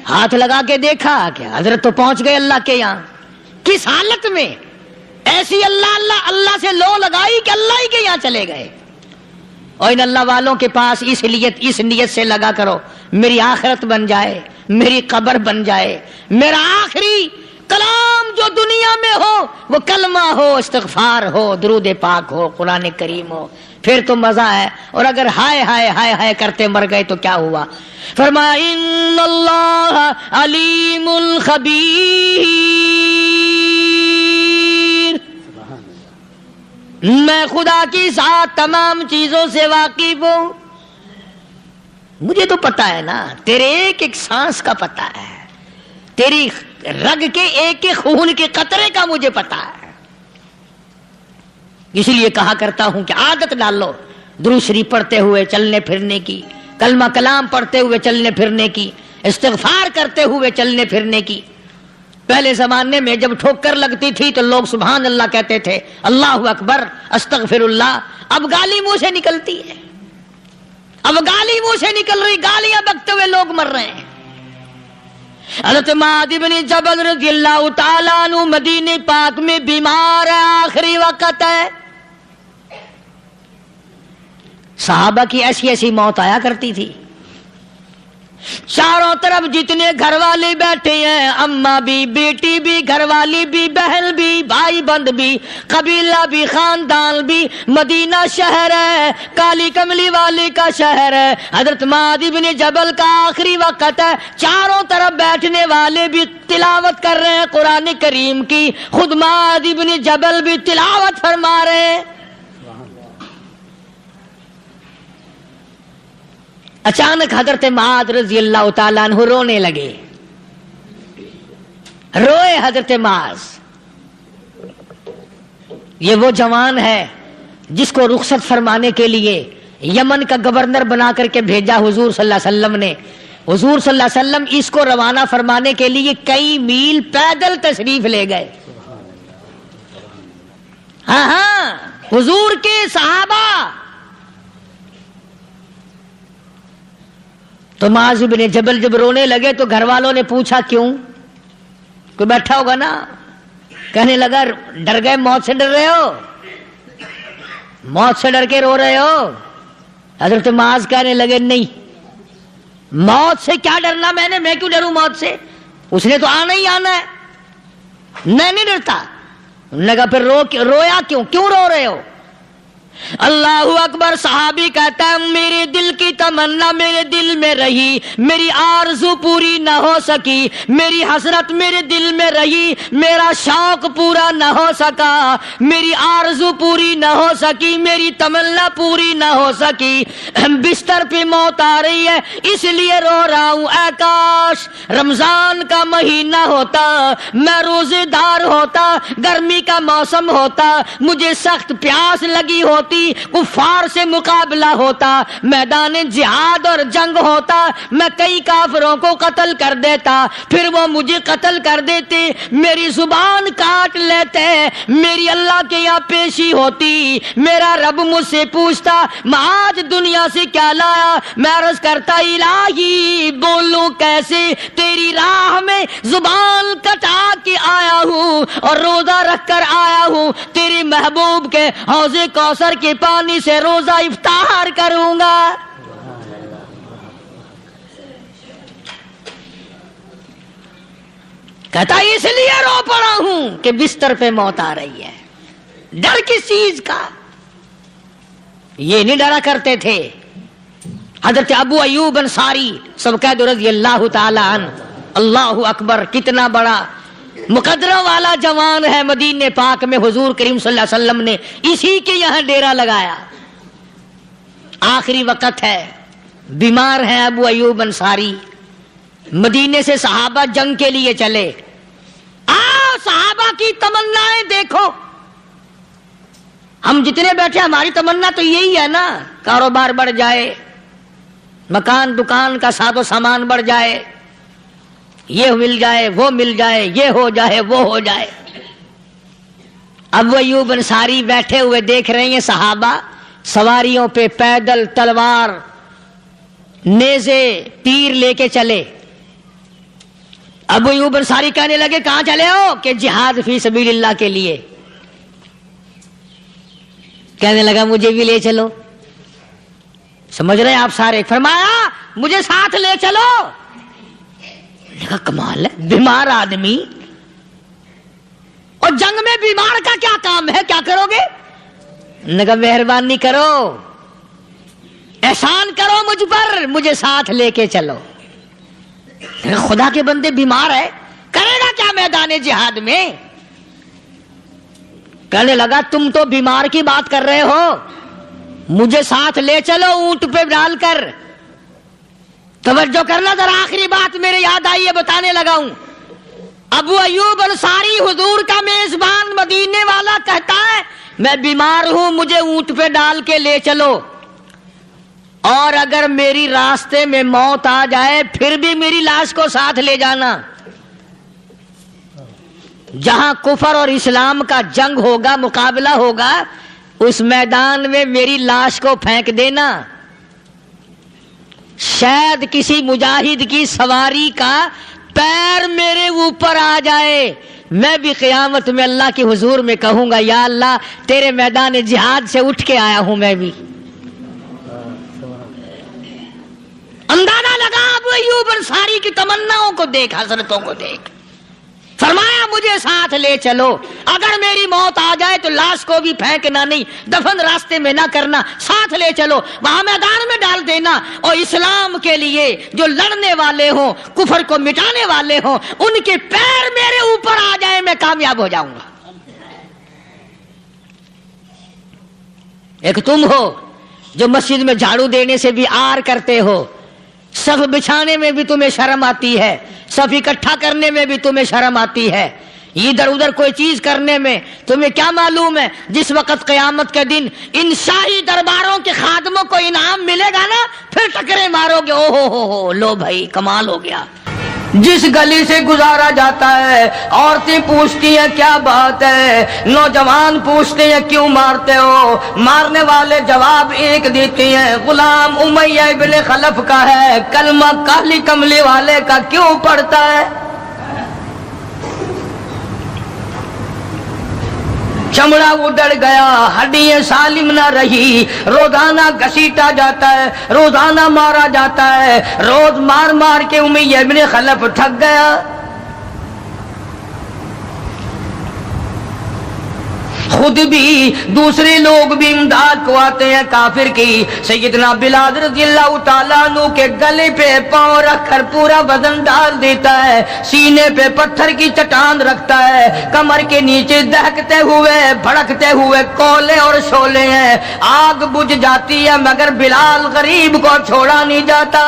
Speaker 1: ہاتھ لگا کے دیکھا کہ حضرت تو پہنچ گئے اللہ کے یہاں۔ کس حالت میں؟ ایسی اللہ اللہ اللہ سے لو لگائی کہ اللہ ہی کے یہاں چلے گئے۔ اور ان اللہ والوں کے پاس اس نیت سے لگا کرو میری آخرت بن جائے، میری قبر بن جائے، میرا آخری کلام جو دنیا میں ہو وہ کلمہ ہو، استغفار ہو، درود پاک ہو، قرآن کریم ہو، پھر تو مزہ ہے۔ اور اگر ہائے ہائے ہائے ہائے کرتے مر گئے تو کیا ہوا؟ فرمایا ان اللہ علیم خبیر، میں خدا کی ذات تمام چیزوں سے واقف ہوں، مجھے تو پتا ہے نا، تیرے ایک ایک سانس کا پتا ہے، تیری رگ کے ایک ایک خون کے قطرے کا مجھے پتا ہے۔ اسی لیے کہا کرتا ہوں کہ عادت ڈال لو درود شریف پڑھتے ہوئے چلنے پھرنے کی، کلمہ کلام پڑھتے ہوئے چلنے پھرنے کی، استغفار کرتے ہوئے چلنے پھرنے کی۔ پہلے زمانے میں جب ٹھوکر لگتی تھی تو لوگ سبحان اللہ کہتے تھے، اللہ اکبر، استغفر اللہ۔ اب گالی منہ سے نکلتی ہے، اب گالی منہ سے نکل رہی، گالیاں بکتے ہوئے لوگ مر رہے ہیں۔ حضرت معاذ بن جبل رضی اللہ تعالیٰ عنہ مدینے پاک میں بیمار ہے، آخری وقت ہے۔ صحابہ کی ایسی ایسی موت آیا کرتی تھی، چاروں طرف جتنے گھر والے بیٹھے ہیں، اماں بھی، بیٹی بھی، گھر والی بھی، بہن بھی، بھائی بند بھی، قبیلہ بھی، خاندان بھی، مدینہ شہر ہے، کالی کملی والے کا شہر ہے۔ حضرت معاذ بن جبل کا آخری وقت ہے، چاروں طرف بیٹھنے والے بھی تلاوت کر رہے ہیں قرآن کریم کی، خود معاذ بن جبل بھی تلاوت فرما رہے ہیں۔ اچانک حضرت معاذ رضی اللہ تعالیٰ عنہ رونے لگے، روئے حضرت معاذ۔ یہ وہ جوان ہے جس کو رخصت فرمانے کے لیے یمن کا گورنر بنا کر کے بھیجا حضور صلی اللہ علیہ وسلم نے۔ حضور صلی اللہ علیہ وسلم اس کو روانہ فرمانے کے لیے کئی میل پیدل تشریف لے گئے۔ ہاں حضور کے صحابہ۔ تو معاذ بن جبل جب رونے لگے تو گھر والوں نے پوچھا کیوں؟ کوئی بیٹھا ہوگا نا، کہنے لگا ڈر گئے، موت سے ڈر رہے ہو، موت سے ڈر کے رو رہے ہو؟ حضرت معاذ کہنے لگے نہیں، موت سے کیا ڈرنا، میں کیوں ڈروں موت سے، اس نے تو آنا ہی آنا ہے، میں نہیں ڈرتا۔ انہوں نے کہا پھر رویا کیوں رو رہے ہو؟ اللہ اکبر۔ صحابی کہتا ہے میرے دل کی تمنا میرے دل میں رہی، میری آرزو پوری نہ ہو سکی، میری حسرت میرے دل میں رہی، میرا شوق پورا نہ ہو سکا، میری آرزو پوری نہ ہو سکی، میری تمنا پوری نہ ہو سکی، بستر پہ موت آ رہی ہے اس لیے رو رہا ہوں۔ اے کاش رمضان کا مہینہ ہوتا، میں روزے دار ہوتا، گرمی کا موسم ہوتا، مجھے سخت پیاس لگی ہوتی، کفار سے مقابلہ ہوتا، میدان جہاد اور جنگ ہوتا، میں کئی کافروں کو قتل کر دیتا، پھر وہ مجھے قتل کر دیتے، میری زبان کاٹ لیتے، میری اللہ کے یہاں پیشی ہوتی، میرا رب مجھ سے پوچھتا معاذ دنیا سے کیا لایا؟ میں عرض کرتا الہی بولوں کیسے، تیری راہ میں زبان کٹا کے آیا ہوں اور روزہ رکھ کر آیا ہوں، تیرے محبوب کے حوض کوثر کے پانی سے روزہ افطار کروں گا۔ کہتا اس لیے رو پڑا ہوں کہ بستر پہ موت آ رہی ہے۔ ڈر کس چیز کا؟ یہ نہیں ڈرا کرتے تھے۔ حضرت ابو ایوب انصاری سبقید رضی اللہ تعالی عنہ، اللہ اکبر، کتنا بڑا مقدرہ والا جوان ہے۔ مدینے پاک میں حضور کریم صلی اللہ علیہ وسلم نے اسی کے یہاں ڈیرا لگایا۔ آخری وقت ہے، بیمار ہیں ابو ایوب انصاری۔ مدینے سے صحابہ جنگ کے لیے چلے۔ آؤ صحابہ کی تمنائیں دیکھو، ہم جتنے بیٹھے ہماری تمنا تو یہی ہے نا، کاروبار بڑھ جائے، مکان دکان کا ساز و سامان بڑھ جائے، یہ مل جائے، وہ مل جائے، یہ ہو جائے، وہ ہو جائے۔ ابو ایوب انصاری بیٹھے ہوئے دیکھ رہے ہیں صحابہ سواریوں پہ پیدل، تلوار، نیزے، تیر لے کے چلے۔ ابو ایوب انصاری کہنے لگے کہاں چلے ہو؟ کہ جہاد فی سبیل اللہ کے لیے۔ کہنے لگا مجھے بھی لے چلو۔ سمجھ رہے ہیں آپ سارے؟ فرمایا مجھے ساتھ لے چلو۔ کہا کمال ہے، بیمار آدمی اور جنگ میں بیمار کا کیا کام ہے، کیا کرو گے؟ نے کہا مہربانی کرو، احسان کرو مجھ پر، مجھے ساتھ لے کے چلو۔ خدا کے بندے بیمار ہے، کرے گا کیا میدان جہاد میں؟ کہنے لگا تم تو بیمار کی بات کر رہے ہو، مجھے ساتھ لے چلو اونٹ پہ ڈال کر۔ توجہ کرنا ذرا، آخری بات میرے یاد آئی ہے، بتانے لگا ہوں۔ ابو ایوب انصاری حضور کا میزبان مدینے والا کہتا ہے میں بیمار ہوں، مجھے اونٹ پہ ڈال کے لے چلو۔ اور اگر میری راستے میں موت آ جائے پھر بھی میری لاش کو ساتھ لے جانا. جہاں کفر اور اسلام کا جنگ ہوگا، مقابلہ ہوگا، اس میدان میں میری لاش کو پھینک دینا. شاید کسی مجاہد کی سواری کا پیر میرے اوپر آ جائے، میں بھی قیامت میں اللہ کے حضور میں کہوں گا یا اللہ تیرے میدان جہاد سے اٹھ کے آیا ہوں میں بھی. اندازہ لگا ابو ایوب انصاری کی تمناؤں کو دیکھ، حسرتوں کو دیکھ. فرمایا مجھے ساتھ لے چلو، اگر میری موت آ جائے تو لاش کو بھی پھینکنا نہیں، دفن راستے میں نہ کرنا، ساتھ لے چلو، وہاں میدان میں ڈال دینا، اور اسلام کے لیے جو لڑنے والے ہوں، کفر کو مٹانے والے ہوں، ان کے پیر میرے اوپر آ جائے میں کامیاب ہو جاؤں گا. ایک تم ہو جو مسجد میں جھاڑو دینے سے بھی آر کرتے ہو، صف بچھانے میں بھی تمہیں شرم آتی ہے، صف اکٹھا کرنے میں بھی تمہیں شرم آتی ہے، ادھر ادھر کوئی چیز کرنے میں تمہیں کیا معلوم ہے جس وقت قیامت کے دن ان شاہی درباروں کے خادموں کو انعام ملے گا نا، پھر ٹکرے مارو گے، او ہو لو بھائی کمال ہو گیا. جس گلی سے گزارا جاتا ہے عورتیں پوچھتی ہیں کیا بات ہے، نوجوان پوچھتے ہیں کیوں مارتے ہو، مارنے والے جواب ایک دیتے ہیں، غلام امیہ ابن خلف کا ہے، کلمہ کالی کملی والے کا کیوں پڑھتا ہے. چمڑا اڑ گیا، ہڈیاں سالم نہ رہی، روزانہ گھسیٹا جاتا ہے، روزانہ مارا جاتا ہے، روز مار مار کے امیہ ابن خلف تھک گیا. خود بھی دوسرے لوگ بھی امداد کو آتے ہیں کافر کی. سیدنا بلال رضی اللہ تعالیٰ عنہ کے گلے پہ پاؤں رکھ کر پورا بدن ڈال دیتا ہے، سینے پہ پتھر کی چٹان رکھتا ہے، کمر کے نیچے دہکتے ہوئے بھڑکتے ہوئے کولے اور شعلے ہیں، آگ بجھ جاتی ہے مگر بلال غریب کو چھوڑا نہیں جاتا.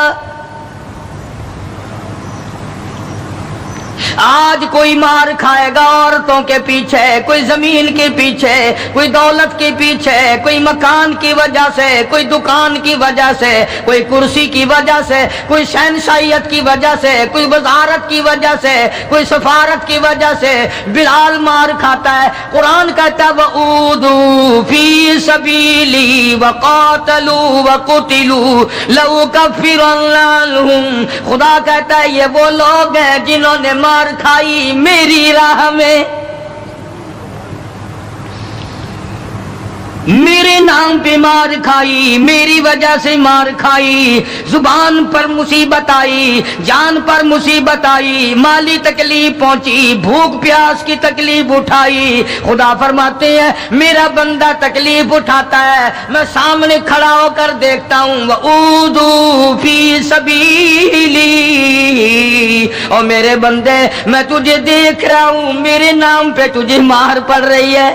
Speaker 1: آج کوئی مار کھائے گا عورتوں کے پیچھے، کوئی زمین کے پیچھے، کوئی دولت کے پیچھے، کوئی مکان کی وجہ سے، کوئی دکان کی وجہ سے، کوئی کرسی کی وجہ سے، کوئی شہنشاہیت کی وجہ سے، کوئی وزارت کی وجہ سے، کوئی سفارت کی وجہ سے بلال مار کھاتا ہے. قرآن کہتا ہے وَأُوذُوا فِي سَبِيلِي وَقَاتَلُوا وَقُتِلُوا لَأُكَفِّرَنَّ عَنْهُمْ. خدا کہتا ہے یہ وہ لوگ ہیں جنہوں نے مار کھائی میری راہ میں، میرے نام پہ مار کھائی، میری وجہ سے مار کھائی، زبان پر مصیبت آئی، جان پر مصیبت آئی، مالی تکلیف پہنچی، بھوک پیاس کی تکلیف اٹھائی. خدا فرماتے ہیں میرا بندہ تکلیف اٹھاتا ہے میں سامنے کھڑا ہو کر دیکھتا ہوں. وَأُوذُوا فِي سَبِيلِي، اور میرے بندے میں تجھے دیکھ رہا ہوں، میرے نام پہ تجھے مار پڑ رہی ہے.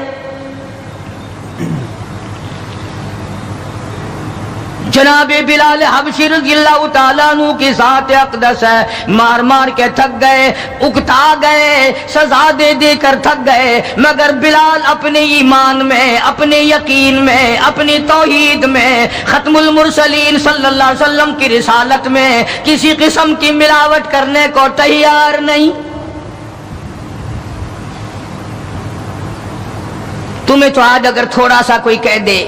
Speaker 1: جناب بلال حبشی رضی اللہ تعالیٰ عنہ کی ذات اقدس ہے، مار مار کے تھک گئے، اکتا گئے، سزا دے دے کر تھک گئے، مگر بلال اپنے ایمان میں، اپنے یقین میں، اپنی توحید میں، ختم المرسلین صلی اللہ علیہ وسلم کی رسالت میں کسی قسم کی ملاوٹ کرنے کو تیار نہیں. تمہیں تو آج اگر تھوڑا سا کوئی کہہ دے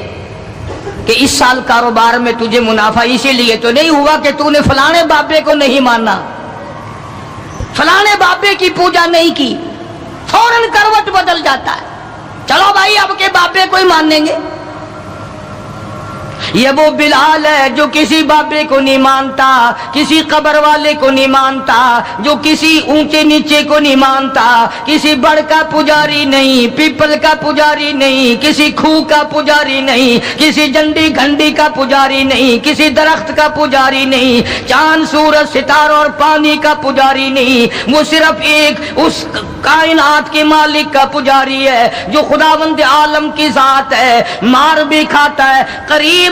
Speaker 1: کہ اس سال کاروبار میں تجھے منافع اسی لیے تو نہیں ہوا کہ تو نے فلانے بابے کو نہیں مانا، فلانے بابے کی پوجا نہیں کی، فوراً کروٹ بدل جاتا ہے، چلو بھائی اب کے بابے کو ہی مانیں گے. یہ وہ بلال ہے جو کسی بابے کو نہیں مانتا، کسی قبر والے کو نہیں مانتا، جو کسی اونچے نیچے کو نہیں مانتا، کسی بڑ کا پجاری نہیں، پیپل کا پجاری نہیں، کسی کھو کا پجاری نہیں، کسی جنڈی گھنڈی کا پجاری نہیں، کسی درخت کا پجاری نہیں، چاند سورج ستاروں اور پانی کا پجاری نہیں، وہ صرف ایک اس کائنات کے مالک کا پجاری ہے جو خداوند عالم کی ذات ہے. مار بھی کھاتا ہے، قریب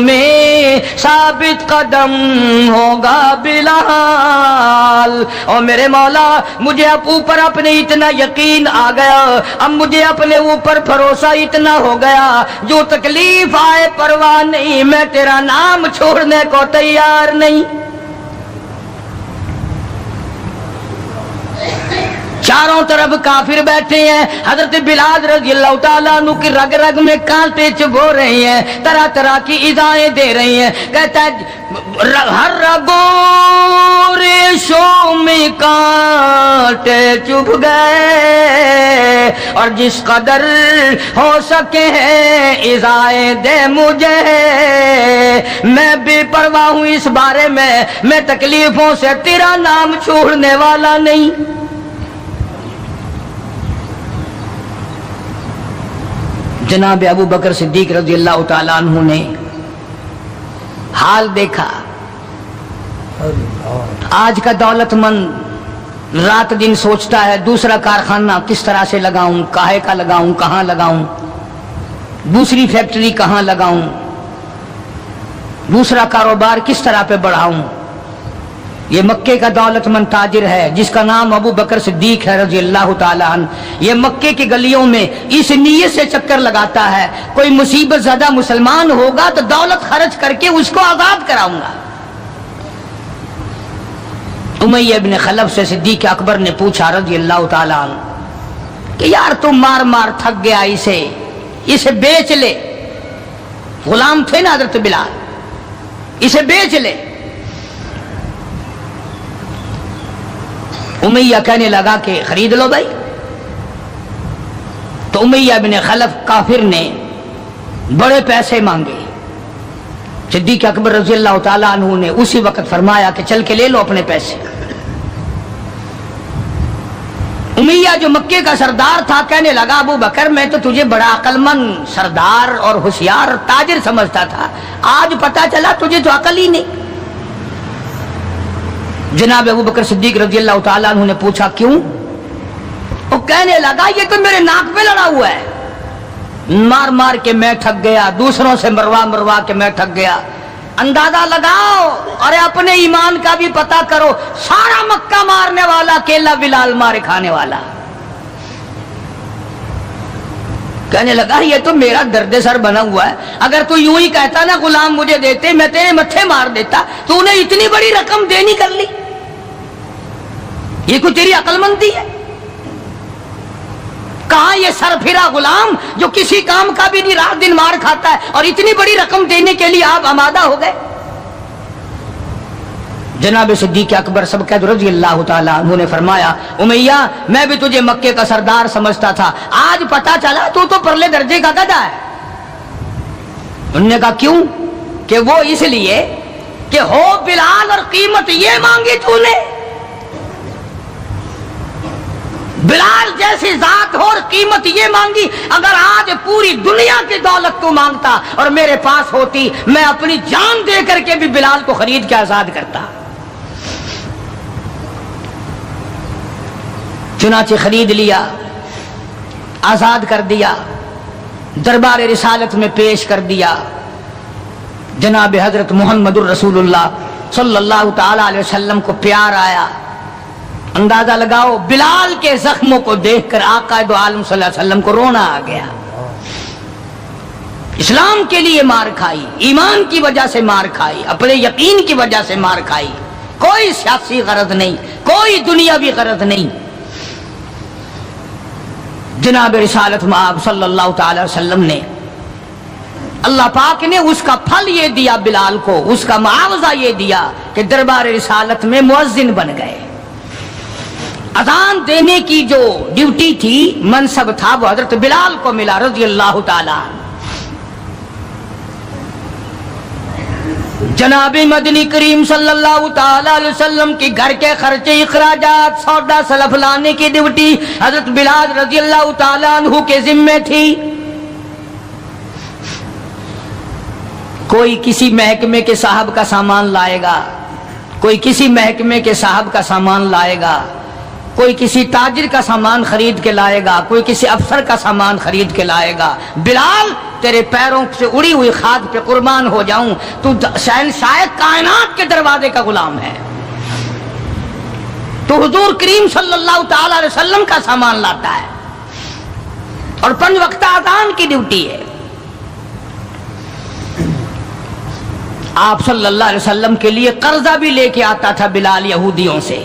Speaker 1: میں ثابت قدم ہوگا بلال۔ اور میرے مولا مجھے اب اوپر اپنے اتنا یقین آ گیا، اب مجھے اپنے اوپر بھروسہ اتنا ہو گیا، جو تکلیف آئے پرواہ نہیں، میں تیرا نام چھوڑنے کو تیار نہیں۔ چاروں طرف کافر بیٹھے ہیں، حضرت بلال رضی اللہ تعالیٰ عنہ کی رگ رگ میں کانٹے چبھو رہے ہیں، طرح طرح کی ایذائیں دے رہی ہیں۔ کہتا ہے ہر رگوں ریشوں میں کانٹے چبھ گئے، اور جس قدر ہو سکے ہیں ایذائیں دے مجھے، میں بے پرواہ ہوں اس بارے میں تکلیفوں سے تیرا نام چھوڑنے والا نہیں۔ جناب ابو بکر صدیق رضی اللہ تعالیٰ عنہ نے حال دیکھا۔ آج کا دولت مند رات دن سوچتا ہے دوسرا کارخانہ کس طرح سے لگاؤں، کاہے کا لگاؤں، کہاں لگاؤں، دوسری فیکٹری کہاں لگاؤں، دوسرا کاروبار کس طرح پہ بڑھاؤں۔ یہ مکے کا دولت مند تاجر ہے جس کا نام ابو بکر صدیق ہے رضی اللہ تعالیٰ عنہ۔ یہ مکے کی گلیوں میں اس نیت سے چکر لگاتا ہے کوئی مصیبت زدہ مسلمان ہوگا تو دولت خرچ کر کے اس کو آزاد کراؤں گا۔ امیہ ابن خلف سے صدیق اکبر نے پوچھا رضی اللہ تعالیٰ عنہ کہ یار تم مار مار تھک گیا، اسے بیچ لے۔ غلام تھے نا حضرت بلال، اسے بیچ لے۔ امیہ کہنے لگا کہ خرید لو بھائی۔ تو امیہ بن خلف کافر نے بڑے پیسے مانگے۔ صدیق اکبر رضی اللہ تعالیٰ عنہ نے اسی وقت فرمایا کہ چل کے لے لو اپنے پیسے۔ امیہ جو مکے کا سردار تھا کہنے لگا ابو بکر میں تو تجھے بڑا عقل مند سردار اور ہوشیار تاجر سمجھتا تھا، آج پتا چلا تجھے تو عقل ہی نہیں۔ جناب ابو بکر صدیق رضی اللہ تعالیٰ عنہ نے پوچھا کیوں؟ وہ کہنے لگا یہ تو میرے ناک پہ لڑا ہوا ہے، مار مار کے میں تھک گیا، دوسروں سے مروا مروا کے میں تھک گیا۔ اندازہ لگاؤ اور اپنے ایمان کا بھی پتہ کرو، سارا مکہ مارنے والا اکیلا بلال مارے کھانے والا۔ کہنے لگا یہ تو میرا درد سر بنا ہوا ہے، اگر تو یوں ہی کہتا نا غلام مجھے دیتے میں تیرے متھے مار دیتا، تو انہیں اتنی بڑی رقم دینی کر لی، یہ کوئی تیری عقل مندی ہے؟ کہاں یہ سر پھرا غلام جو کسی کام کا بھی نہیں رات دن مار کھاتا ہے اور اتنی بڑی رقم دینے کے لیے آپ آمادہ ہو گئے۔ جناب صدیق اکبر سبقت رضی اللہ تعالیٰ عنہ نے فرمایا امیہ میں بھی تجھے مکے کا سردار سمجھتا تھا، آج پتا چلا تو پرلے درجے کا گدھا ہے۔ انہوں نے کہا کیوں؟ کہ وہ اس لیے کہ ہو بلال اور قیمت یہ مانگی تو نے، بلال جیسی ذات ہو اور قیمت یہ مانگی، اگر آج پوری دنیا کی دولت تو مانگتا اور میرے پاس ہوتی میں اپنی جان دے کر کے بھی بلال کو خرید کے آزاد کرتا۔ چنانچہ خرید لیا، آزاد کر دیا، دربار رسالت میں پیش کر دیا۔ جناب حضرت محمد الرسول اللہ صلی اللہ تعالی علیہ وسلم کو پیار آیا۔ اندازہ لگاؤ بلال کے زخموں کو دیکھ کر آقا دو عالم صلی اللہ علیہ وسلم کو رونا آ گیا۔ اسلام کے لیے مار کھائی، ایمان کی وجہ سے مار کھائی، اپنے یقین کی وجہ سے مار کھائی، کوئی سیاسی غرض نہیں، کوئی دنیاوی غرض نہیں۔ جناب رسالت مآب صلی اللہ تعالی وسلم نے اللہ پاک نے اس کا پھل یہ دیا بلال کو، اس کا معاوضہ یہ دیا کہ دربار رسالت میں مؤذن بن گئے۔ اذان دینے کی جو ڈیوٹی تھی، منصب تھا، وہ حضرت بلال کو ملا رضی اللہ تعالی۔ جناب مدنی کریم صلی اللہ تعالی علیہ وسلم کی گھر کے خرچے، اخراجات، سودا سلف لانے کی ڈیوٹی حضرت بلال رضی اللہ تعالی عنہ کے ذمے تھی۔ کوئی کسی محکمے کے صاحب کا سامان لائے گا، کوئی کسی محکمے کے صاحب کا سامان لائے گا، کوئی کسی تاجر کا سامان خرید کے لائے گا، کوئی کسی افسر کا سامان خرید کے لائے گا، بلال تیرے پیروں سے اڑی ہوئی خاک پہ قربان ہو جاؤں، تو شہنشاہ کائنات کے دروازے کا غلام ہے، تو حضور کریم صلی اللہ تعالی علیہ وسلم کا سامان لاتا ہے، اور 5 وقت اذان کی ڈیوٹی ہے۔ آپ صلی اللہ علیہ وسلم کے لیے قرضہ بھی لے کے آتا تھا بلال یہودیوں سے۔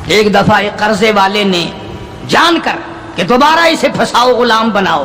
Speaker 1: ایک دفعہ ایک قرضے والے نے جان کر کہ دوبارہ اسے پھنساؤ، غلام بناؤ،